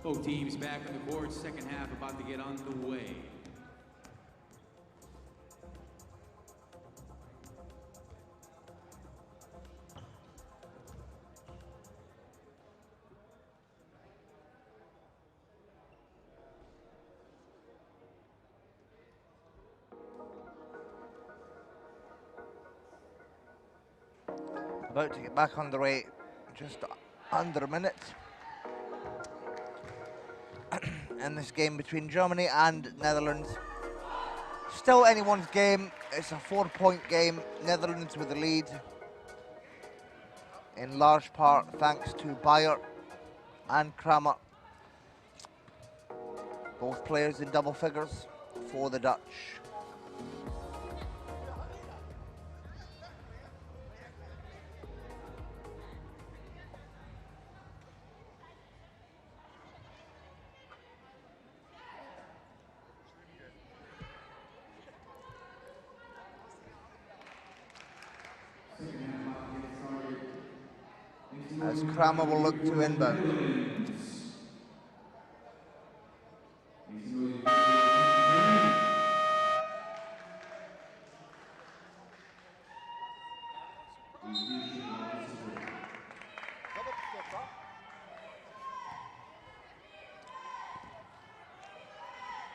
Both teams back on the court, second half about to get underway. About to get back underway, just under a minute. In this game between Germany and Netherlands. Still anyone's game. It's a 4-point game. Netherlands with the lead. In large part thanks to Bayer and Kramer. Both players in double figures for the Dutch. As Kramer will look to inbound.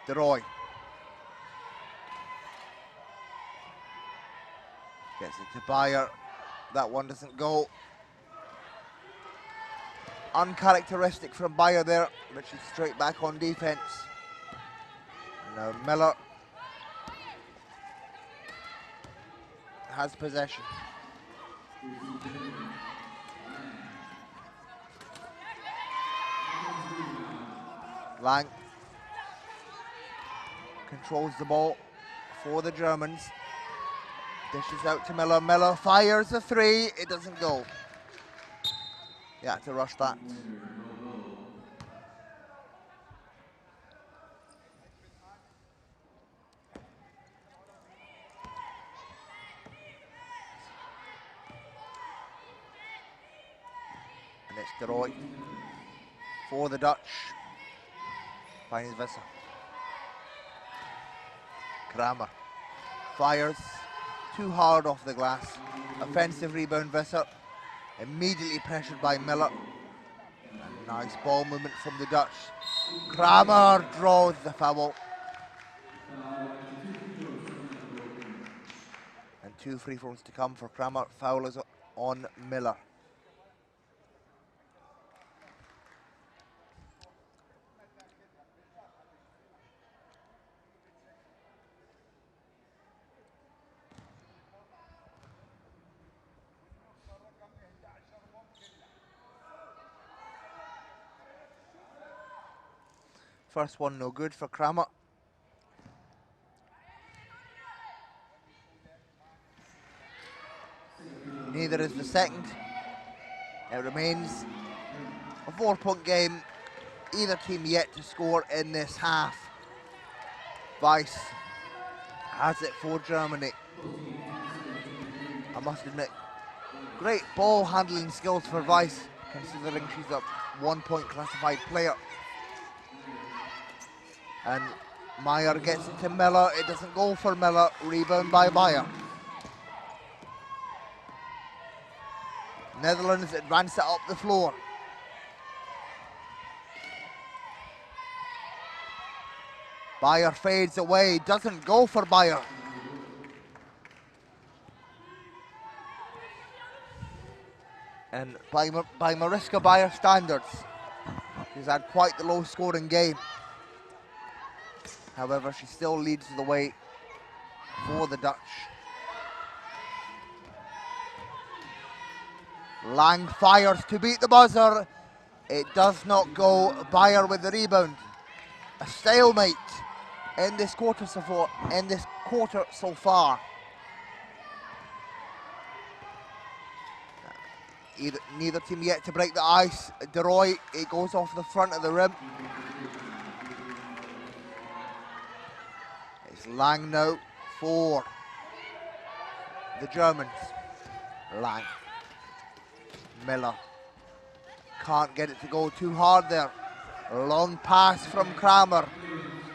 De Roy gets it to Bayer. That one doesn't go. Uncharacteristic from Bayer there, but she's straight back on defense. Now Miller has possession. Lang controls the ball for the Germans. Dishes out to Miller. Miller fires a three. It doesn't go. Yeah, to rush that. And it's De Roy for the Dutch. Finds Visser. Kramer fires too hard off the glass. Offensive rebound, Visser. Immediately pressured by Miller. And nice ball movement from the Dutch. Kramer draws the foul. And 2 free throws to come for Kramer. Foul is on Miller. First one no good for Kramer. Neither is the second. It remains a 4-point game. Either team yet to score in this half. Weiss has it for Germany. I must admit, great ball handling skills for Weiss, considering she's a 1-point classified player. And Meyer gets it to Miller. It doesn't go for Miller. Rebound by Bayer. Netherlands advance it up the floor. Bayer fades away. Doesn't go for Bayer. And by Mariska Bayer standards, she's had quite the low scoring game. However, she still leads the way for the Dutch. Lang fires to beat the buzzer. It does not go. Bayer with the rebound. A stalemate in this quarter so far. Neither team yet to break the ice. De Roy, it goes off the front of the rim. It's Lang now for the Germans. Lang. Miller can't get it to go too hard there. Long pass from Kramer.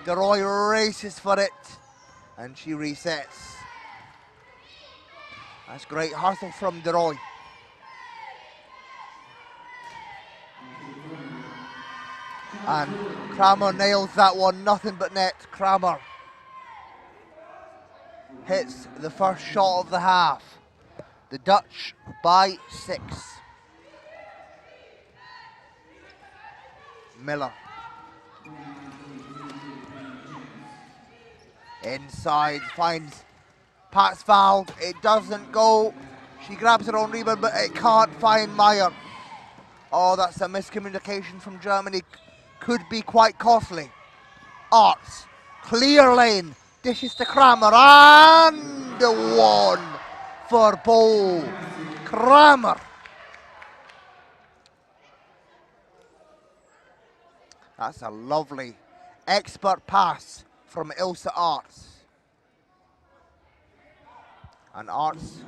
De Roy races for it, and she resets. That's great hustle from De Roy. And Kramer nails that one, nothing but net. Kramer hits the first shot of the half. The Dutch by 6. Miller. Inside, finds Patsvald. It doesn't go. She grabs her own rebound, but it can't find Meyer. Oh, that's a miscommunication from Germany. Could be quite costly. Arts, clear lane, dishes to Kramer, and one for Bo Kramer. That's a lovely expert pass from Ilse Arts. And Arts,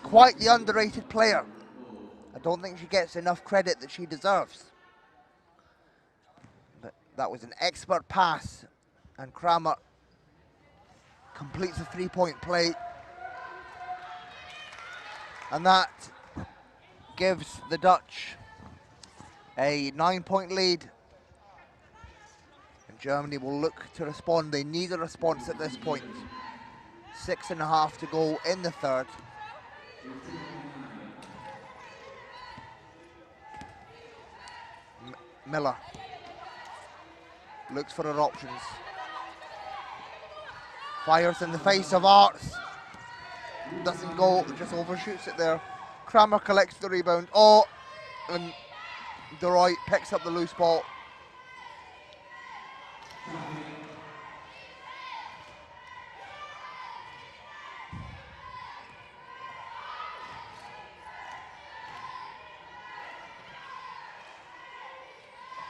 quite the underrated player. I don't think she gets enough credit that she deserves. But that was an expert pass, and Kramer completes a 3-point play. And that gives the Dutch a 9-point lead. And Germany will look to respond. They need a response at this point. 6.5 to go in the third. Miller looks for her options. Fires in the face of Arts. Doesn't go, just overshoots it there. Kramer collects the rebound. Oh, and De Roy picks up the loose ball.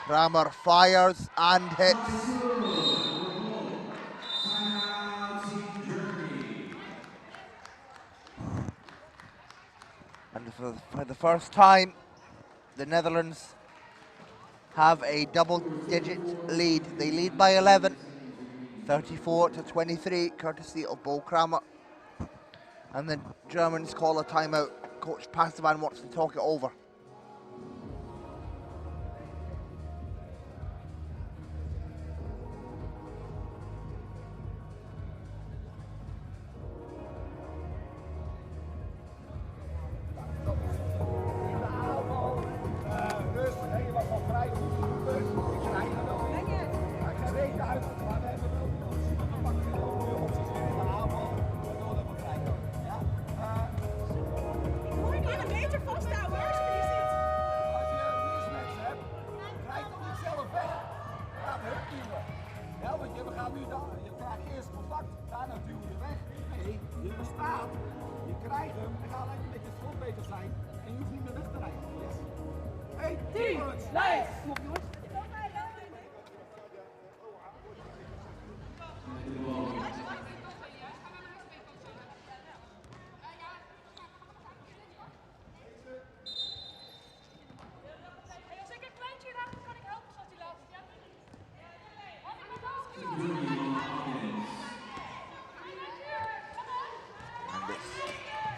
Kramer fires and hits. And for the first time, the Netherlands have a double-digit lead. They lead by 11, 34-23, courtesy of Bo Kramer. And the Germans call a timeout. Coach Pastavan wants to talk it over.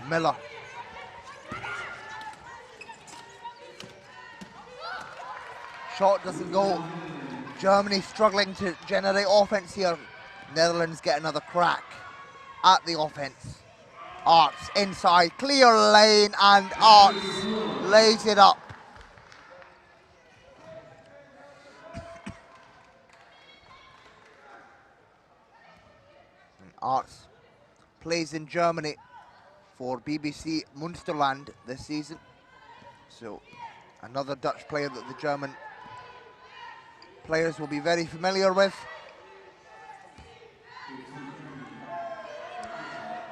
Miller. Shot doesn't go. Germany struggling to generate offense here. Netherlands get another crack at the offense. Arts inside, clear lane, and Arts lays it up. And Arts plays in Germany for BBC Münsterland this season. So another Dutch player that the German players will be very familiar with.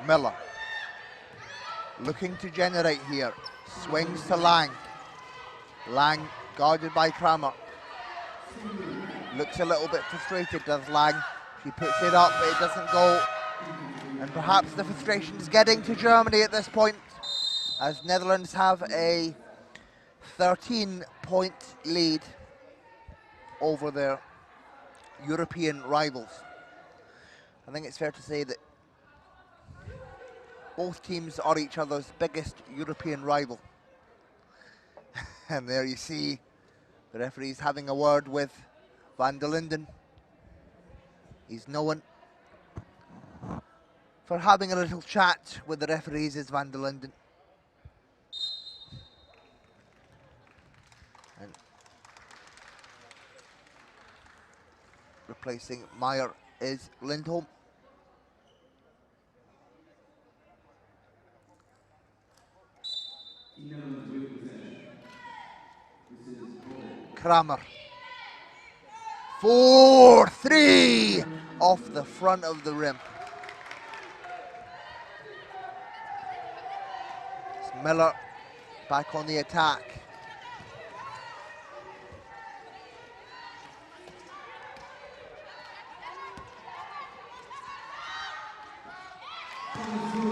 Miller looking to generate here. Swings to Lang. Lang guarded by Kramer. Looks a little bit frustrated, does Lang. She puts it up, but it doesn't go. And perhaps the frustration is getting to Germany at this point, as Netherlands have a 13-point lead. over their European rivals. I think it's fair to say that both teams are each other's biggest European rival. And there you see the referee's having a word with Van der Linden. He's known for having a little chat with the referees, is Van der Linden. And replacing Meyer is Lindholm. Kramer. 4-3 off the front of the rim. It's Miller back on the attack.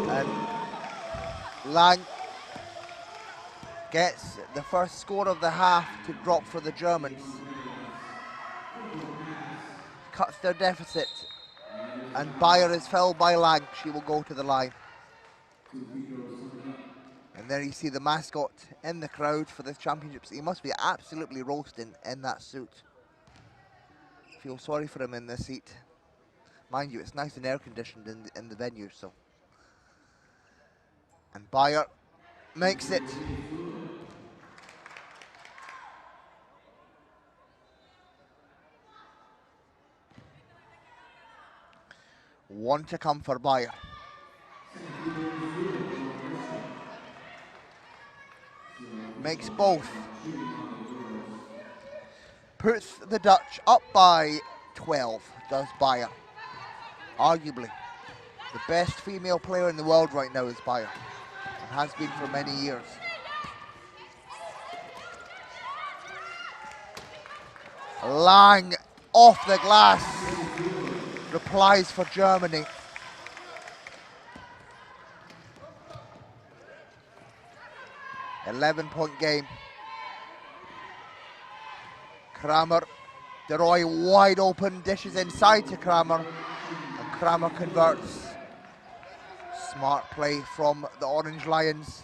And Lang gets the first score of the half to drop for the Germans. Cuts their deficit, and Bayer is fouled by Lang. She will go to the line. And there you see the mascot in the crowd for this championships. He must be absolutely roasting in that suit. Feel sorry for him in this seat. Mind you, it's nice and air conditioned in the venue, so. And Bayer makes it. One to come for Bayer. Makes both. Puts the Dutch up by 12, does Bayer. Arguably, the best female player in the world right now is Bayer, and has been for many years. Lang off the glass, replies for Germany. .11 game. Kramer, De Roy wide open, dishes inside to Kramer, and Kramer converts. Smart play from the Orange Lions.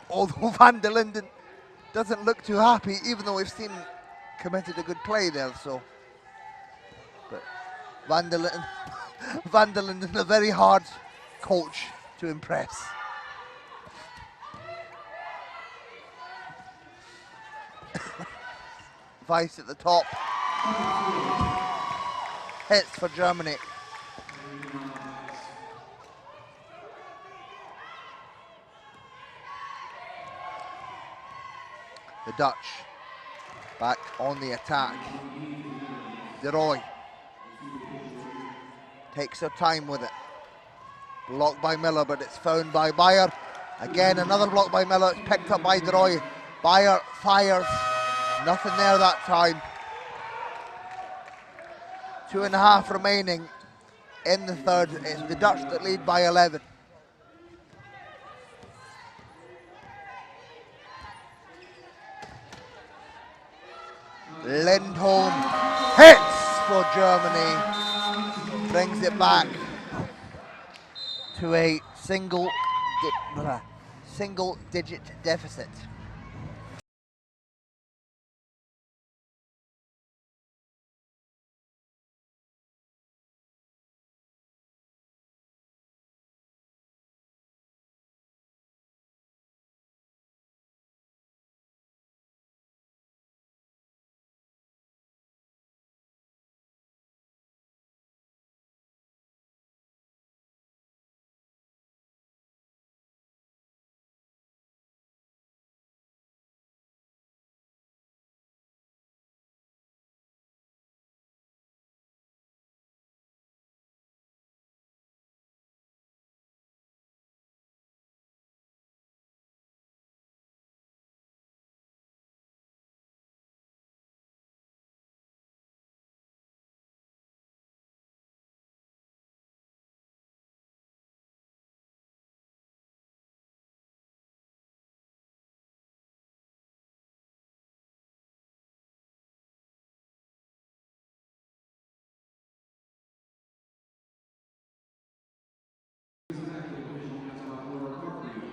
Although Van der Linden doesn't look too happy, even though we've seen him committed a good play there, so. But Van der Linden, a very hard coach to impress. Weiss at the top. Hits for Germany. The Dutch back on the attack. De Roy takes her time with it. Blocked by Miller, but it's found by Bayer. Again, another block by Miller. It's picked up by De Roy. Bayer fires. Nothing there that time. 2.5 remaining in the third. It's the Dutch that lead by 11. Lindholm hits for Germany. Brings it back to a single digit deficit.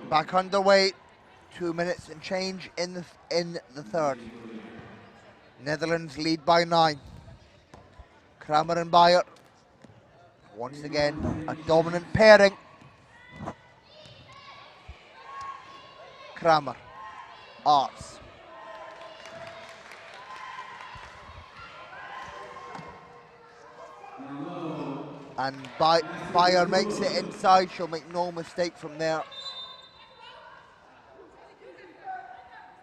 Back underway. 2 minutes and change in the third. Netherlands lead by 9. Kramer and Bayer. Once again, a dominant pairing. Kramer. Arts. And Bayer makes it inside. She'll make no mistake from there.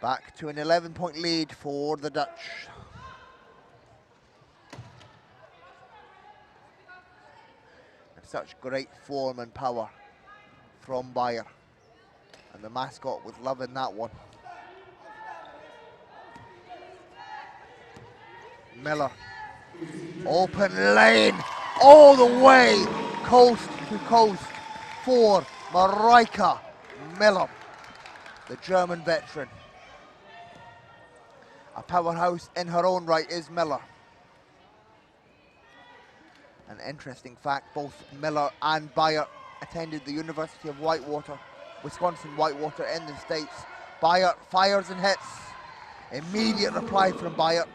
Back to an 11-point lead for the Dutch. And such great form and power from Bayer. And the mascot was loving that one. Miller. Open lane. All the way. Coast to coast for Mareike Miller. The German veteran. A powerhouse in her own right is Miller. An interesting fact, both Miller and Bayer attended the University of Whitewater, Wisconsin-Whitewater in the States. Bayer fires and hits. Immediate reply from Bayer.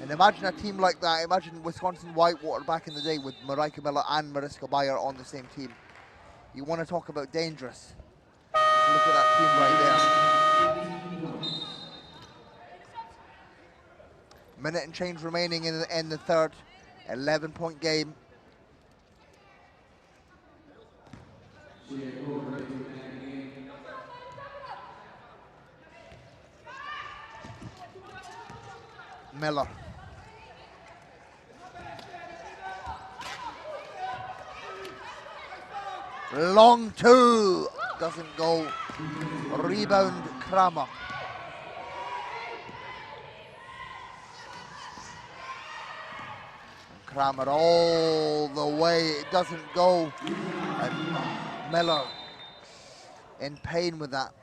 And imagine a team like that. Imagine Wisconsin-Whitewater back in the day with Mareike Miller and Mariska Bayer on the same team. You want to talk about dangerous. Just look at that team right there. Minute and change remaining in the third. 11-point game. Miller. Long two. Doesn't go. Rebound Kramer. Kramer all the way. It doesn't go. And Miller in pain with that.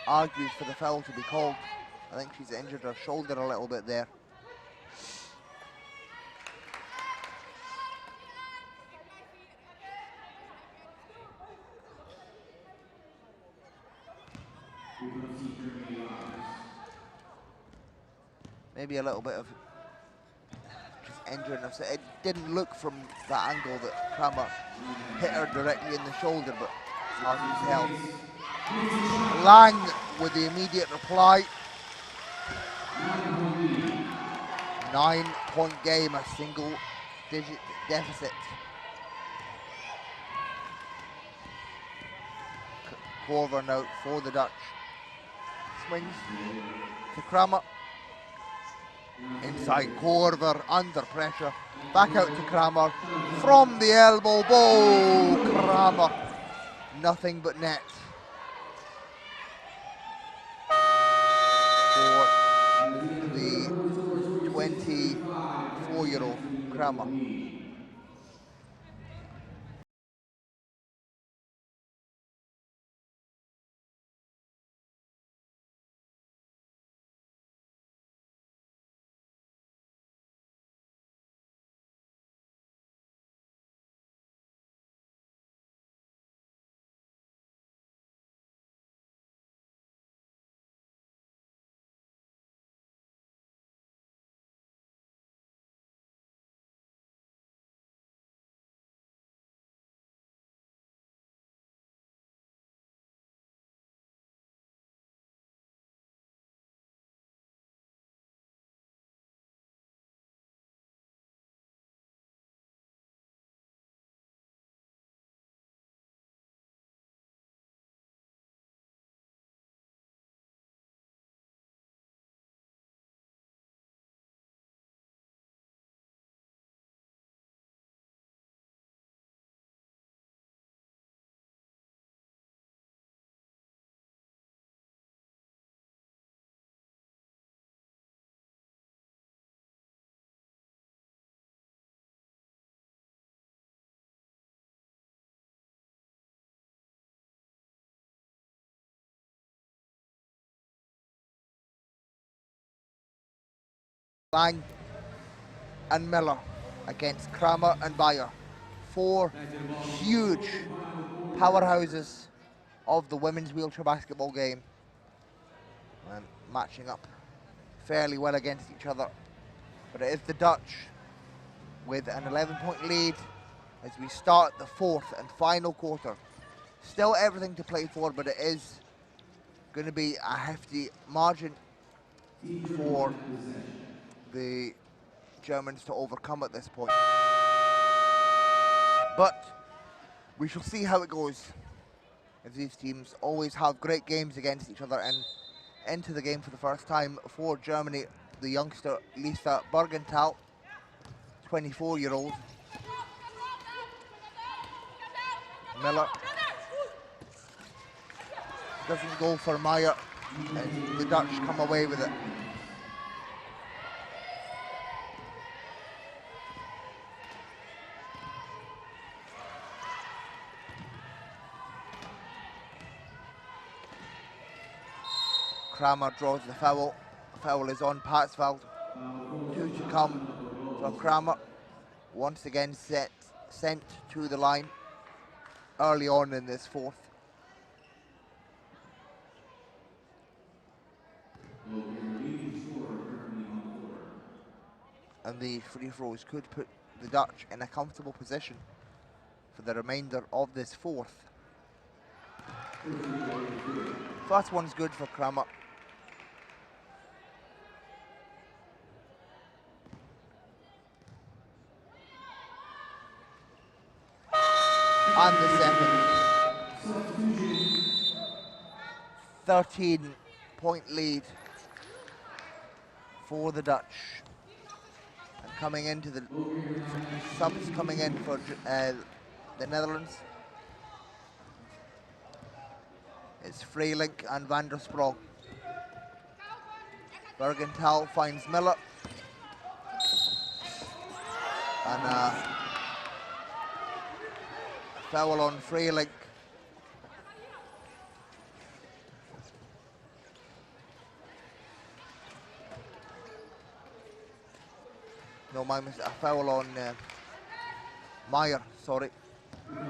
Argues for the foul to be called. I think she's injured her shoulder a little bit there. Maybe a little bit of just injuring herself. It didn't look from that angle that Kramer hit her directly in the shoulder, but it's hard to tell. Lang with the immediate reply. 9-point game, a single-digit deficit. Korver now for the Dutch. Swings to Kramer. Inside Korver, under pressure. Back out to Kramer. From the elbow, Kramer. Nothing but net. For the 24-year-old Kramer. Lang and Miller against Kramer and Bayer. 4 huge powerhouses of the women's wheelchair basketball game, and matching up fairly well against each other. But it is the Dutch with an 11-point lead as we start the fourth and final quarter. Still everything to play for, but it is going to be a hefty margin for the Germans to overcome at this point. But we shall see how it goes, as these teams always have great games against each other. And into the game for the first time for Germany, the youngster Lisa Bergenthal, 24-year-old. Miller doesn't go for Meyer, and the Dutch come away with it. Kramer draws the foul. The foul is on Patsveld. 2 to come from Kramer. Once again sent to the line early on in this fourth. And the free throws could put the Dutch in a comfortable position for the remainder of this fourth. First one's good for Kramer. And the second. 13-point lead for the Dutch. And coming into the subs coming in for the Netherlands. It's Freelink and Van der Sprong. Bergenthal finds Miller. And foul on Freelink. No, my mistake. A foul on Meyer, sorry.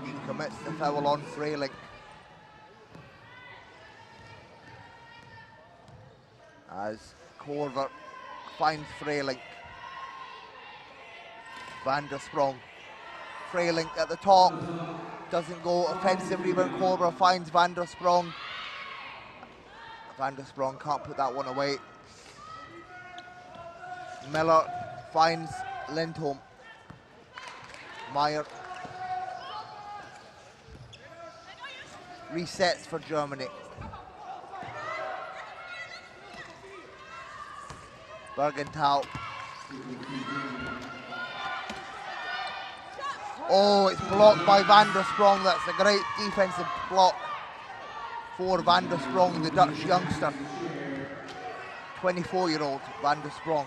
She commits the foul on Freelink. As Korver finds Freelink. Van der Sprong. Freelink at the top. Doesn't go. Offensive rebound. Korver finds Van der Sprong. Van der Sprong can't put that one away. Miller finds Lindholm. Meyer resets for Germany. Bergenthal. Oh, it's blocked by Van der Sprong. That's a great defensive block for Van der Sprong, the Dutch youngster. 24-year-old Van der Sprong.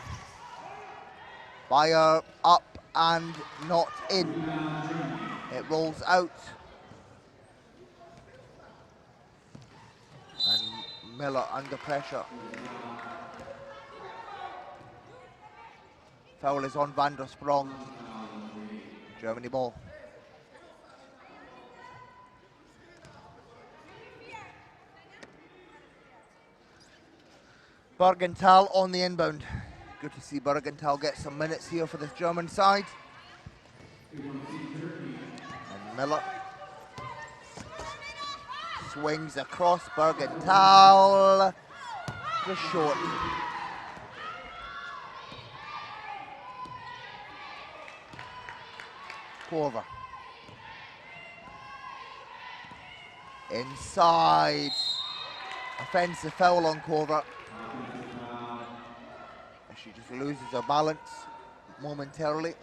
Fire up and not in. It rolls out. And Miller under pressure. Foul is on Van der Sprong. Germany ball. Bergenthal on the inbound. Good to see Bergenthal get some minutes here for this German side. And Miller swings across. Bergenthal just short. Korver. Inside. Offensive foul on Korver. She just loses her balance momentarily.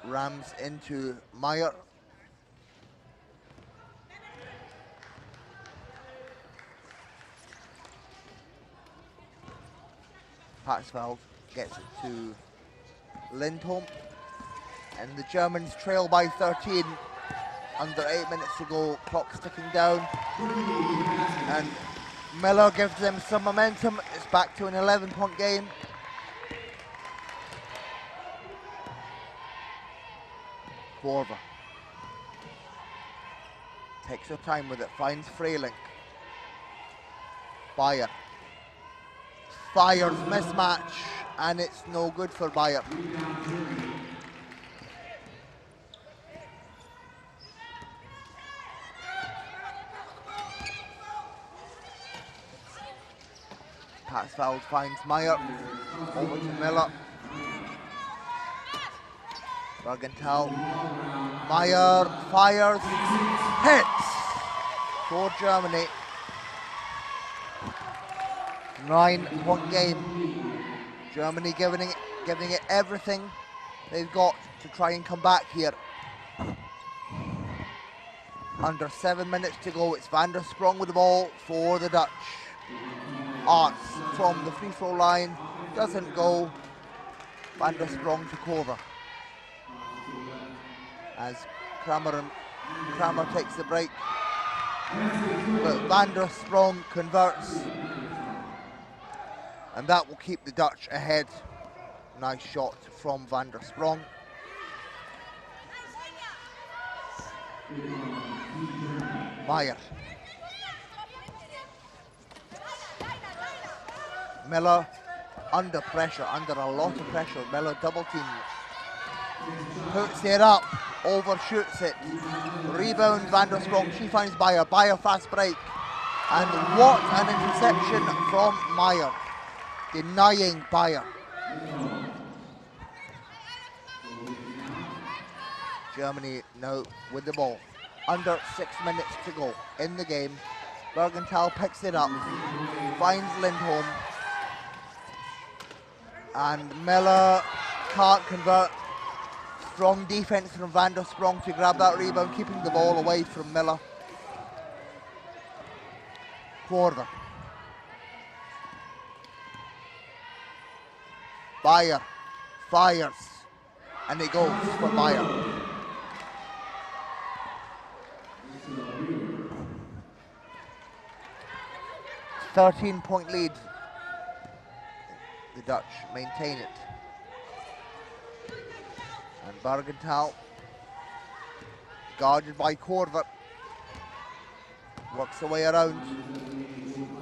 Rams into Meyer. Patsveld gets it to Lindholm. And the Germans trail by 13. Under 8 minutes to go, clock's ticking down. And Miller gives them some momentum. It's back to an 11-point game. Korver. Takes her time with it, finds Freyling. Bayer. Fires, mismatch, and it's no good for Bayer. Patsfeld finds Meyer. Over to Miller. Bergenthal. Meyer fires. Hits for Germany. 9-point game. Germany giving it everything they've got to try and come back here. Under 7 minutes to go. It's Van der Sprong with the ball for the Dutch. Arts from the free throw line, doesn't go. Van der Sprong to Korver. As Kramer takes the break. But Van der Sprong converts. And that will keep the Dutch ahead. Nice shot from Van der Sprong. Meyer. Miller under pressure, under a lot of pressure. Miller double teamed. Puts it up, overshoots it. Rebound Van der Sprong, she finds Bayer. Bayer fast break. And what an interception from Meyer. Denying Bayer. Germany now with the ball. Under 6 minutes to go in the game. Bergenthal picks it up, finds Lindholm. And Miller can't convert. Strong defense from Van der Sprong to grab that rebound, keeping the ball away from Miller. Korver. Bayer fires, and it goes for Bayer. 13-point lead. The Dutch maintain it. And Bergenthal, guarded by Korver, works the way around.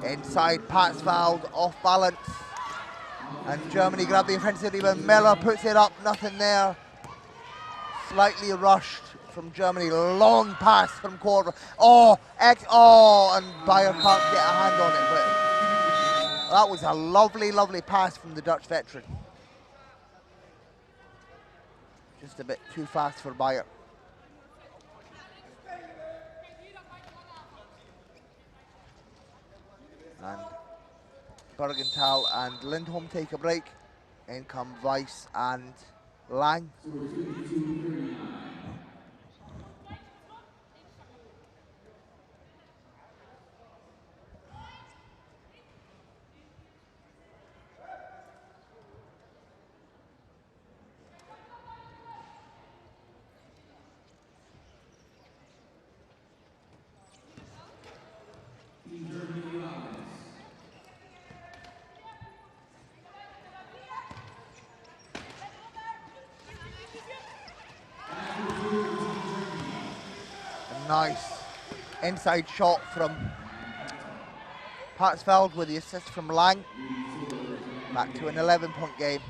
Inside, Patsfeld, off balance. And Germany grab the offensive rebound. Miller puts it up, nothing there. Slightly rushed from Germany. Long pass from Korver. And Bayer can't get a hand on it. But that was a lovely, lovely pass from the Dutch veteran. Just a bit too fast for Bayer. And Bergenthal and Lindholm take a break. In come Weiss and Lang. Nice inside shot from Patsfeld with the assist from Lang. Back to an 11-point game.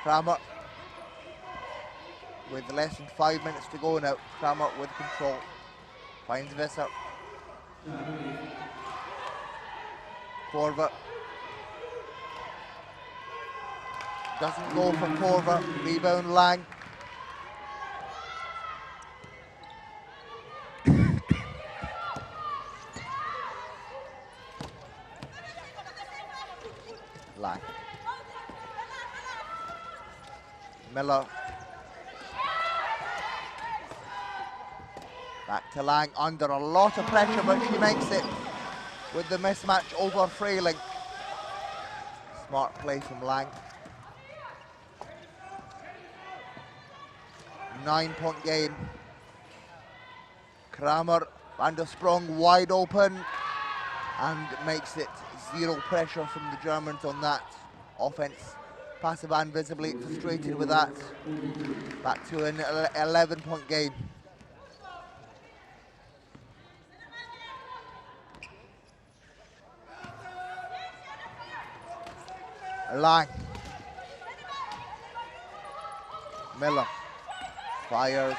Kramer with less than 5 minutes to go now. Kramer with control. Finds Visser. Korver. Doesn't go for Korver. Rebound Lang. Lang. Miller. Back to Lang, under a lot of pressure, but she makes it with the mismatch over Freyling. Smart play from Lang. 9-point game. Kramer, Van der Sprong wide open and makes it zero pressure from the Germans on that offense. Passivan visibly frustrated with that. Back to an 11-point game. Lang. Miller fires,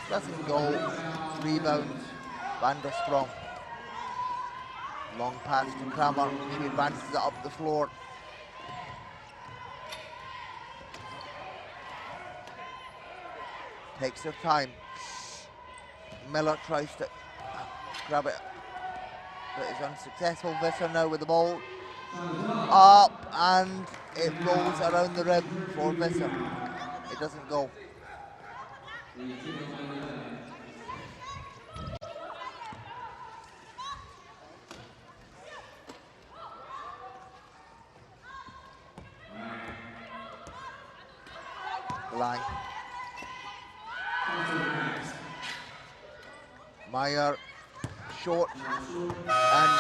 doesn't go. Rebound, Van der Sprong. Long pass to Kramer. She advances it up the floor. Takes her time. Miller tries to grab it, but is unsuccessful. Visser now with the ball. Up, and it rolls around the rim for Visser. It doesn't go. Lang. Meyer short, and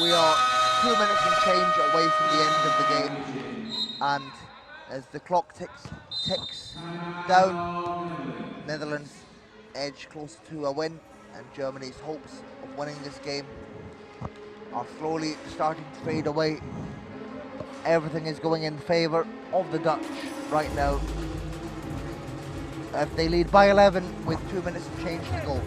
we are 2 minutes and change away from the end of the game, and as the clock ticks down, Netherlands edge close to a win, and Germany's hopes of winning this game are slowly starting to fade away. Everything is going in favour of the Dutch right now. If they lead by 11 with 2 minutes and change to go.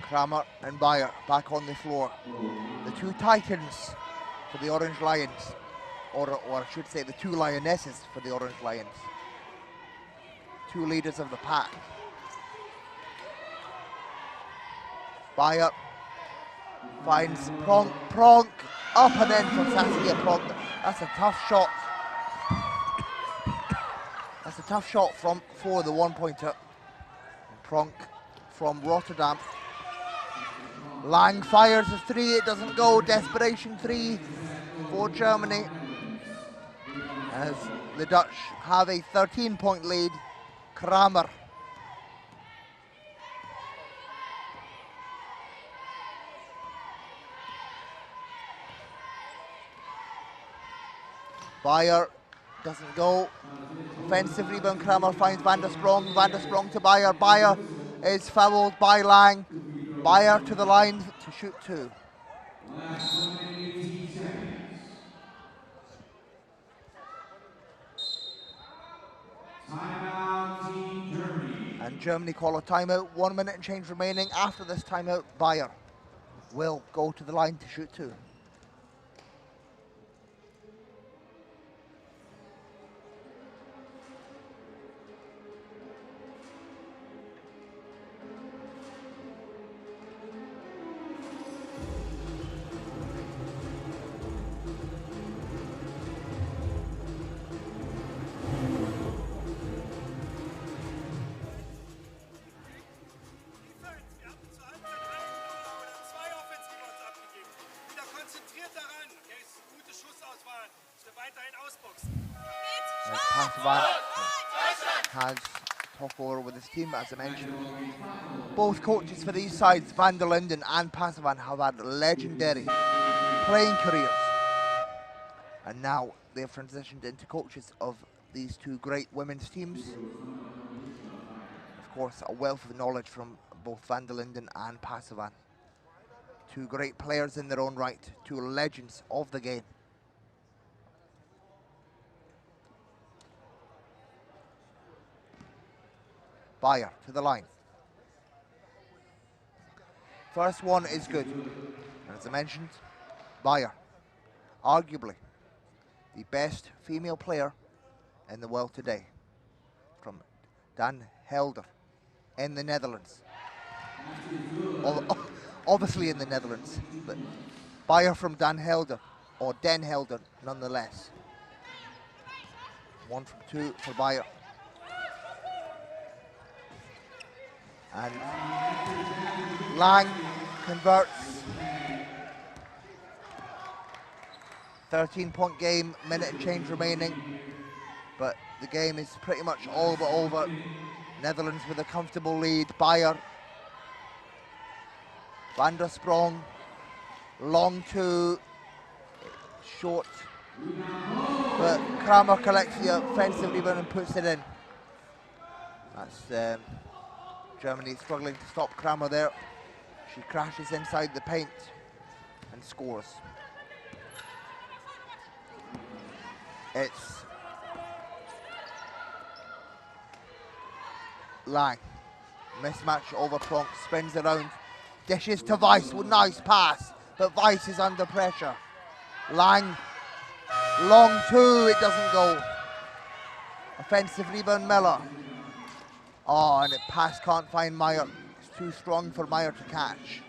Kramer and Bayer back on the floor. The two titans for the Orange Lions, or I should say the two lionesses for the Orange Lions. Two leaders of the pack. Bayer finds Pronk up and in for Saskia Pronk. That's a tough shot. That's a tough shot for the one-pointer. Pronk from Rotterdam. Lang fires a three, it doesn't go. Desperation three for Germany, as the Dutch have a 13-point lead. Kramer. Bayer doesn't go. Offensive rebound, Kramer finds Van der Sprong. Van der Sprong to Bayer. Bayer is fouled by Lang. Bayer to the line to shoot two. And Germany call a timeout. 1 minute and change remaining. After this timeout, Bayer will go to the line to shoot two. Has talk over with his team, as I mentioned. Both coaches for these sides, Van der Linden and Pasavan, have had legendary playing careers. And now they've transitioned into coaches of these two great women's teams. Of course, a wealth of knowledge from both Van der Linden and Pasavan. Two great players in their own right, two legends of the game. Bayer to the line. First one is good. And as I mentioned, Bayer, arguably the best female player in the world today, from Dan Helder in the Netherlands. Obviously in the Netherlands, but Bayer from Dan Helder, or Den Helder nonetheless. 1 from 2 for Bayer. And Lang converts. 13-point game, minute and change remaining. But the game is pretty much all but over. Netherlands with a comfortable lead. Bayer. Van der Sprong. Long two. Short. But Kramer collects the offensive rebound and puts it in. That's Germany struggling to stop Kramer there. She crashes inside the paint and scores. It's Lang. Mismatch over Pronk, spins around, dishes to Weiss with nice pass, but Weiss is under pressure. Lang, long two, it doesn't go. Offensive rebound, Miller. Oh, and the pass can't find Meyer. It's too strong for Meyer to catch.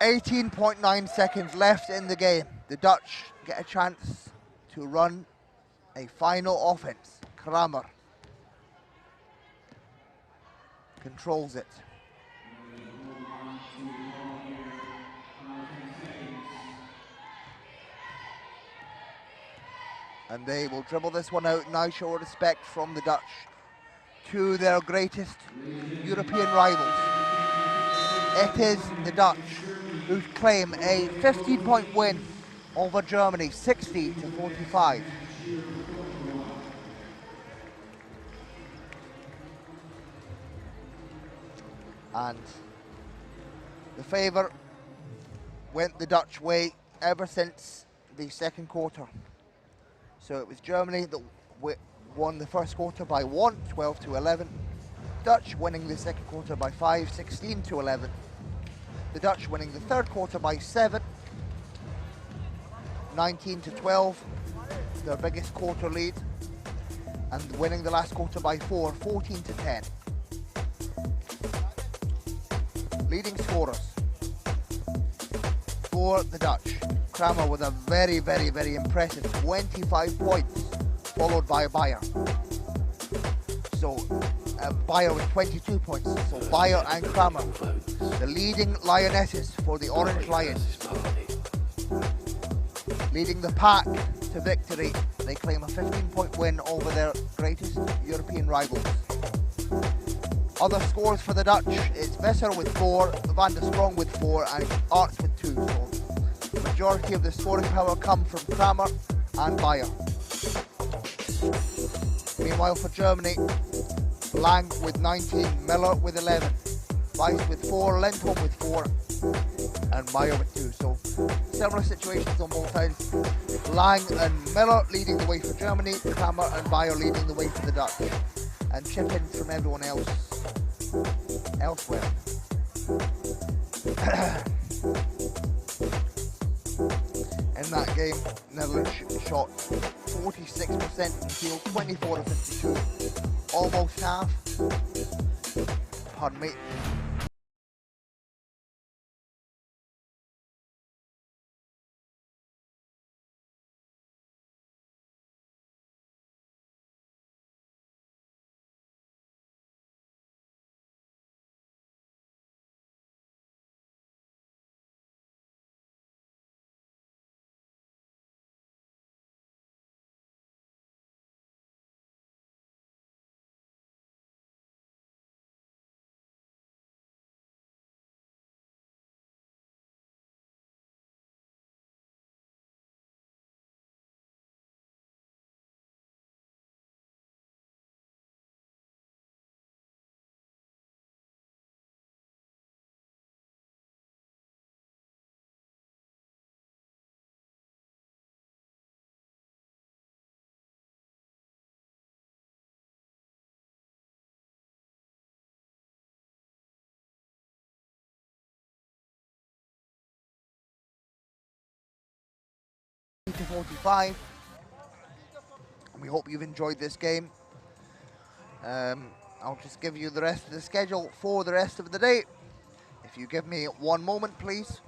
18.9 seconds left in the game. The Dutch get a chance to run a final offense. Kramer controls it. And they will dribble this one out. Nice show of respect from the Dutch to their greatest European rivals. It is the Dutch who claim a 15-point win over Germany, 60-45. And the favour went the Dutch way ever since the second quarter. So it was Germany that won the first quarter by 1, 12-11. Dutch winning the second quarter by 5, 16-11. The Dutch winning the third quarter by 7, 19-12, their biggest quarter lead. And winning the last quarter by 4, 14-10. Leading scorers for the Dutch. Kramer with a very, very, very impressive 25 points, followed by Bayer. So Bayer with 22 points. So Bayer and Kramer, the leading lionesses for the Orange Lions. Leading the pack to victory. They claim a 15-point win over their greatest European rivals. Other scores for the Dutch, it's Visser with 4, Van der Sprong with 4, and Arts with 2. So the majority of the scoring power come from Kramer and Bayer. Meanwhile for Germany, Lang with 19, Miller with 11, Weiss with 4, Lindholm with 4, and Meyer with 2. So similar situations on both sides. Lang and Miller leading the way for Germany, Kramer and Bayer leading the way for the Dutch. And chip-ins from everyone else elsewhere. In that game, Netherlands shot 46% from the field, 24-52, almost half. Pardon me. 20:45. We hope you've enjoyed this game. I'll just give you the rest of the schedule for the rest of the day. If you give me one moment, please.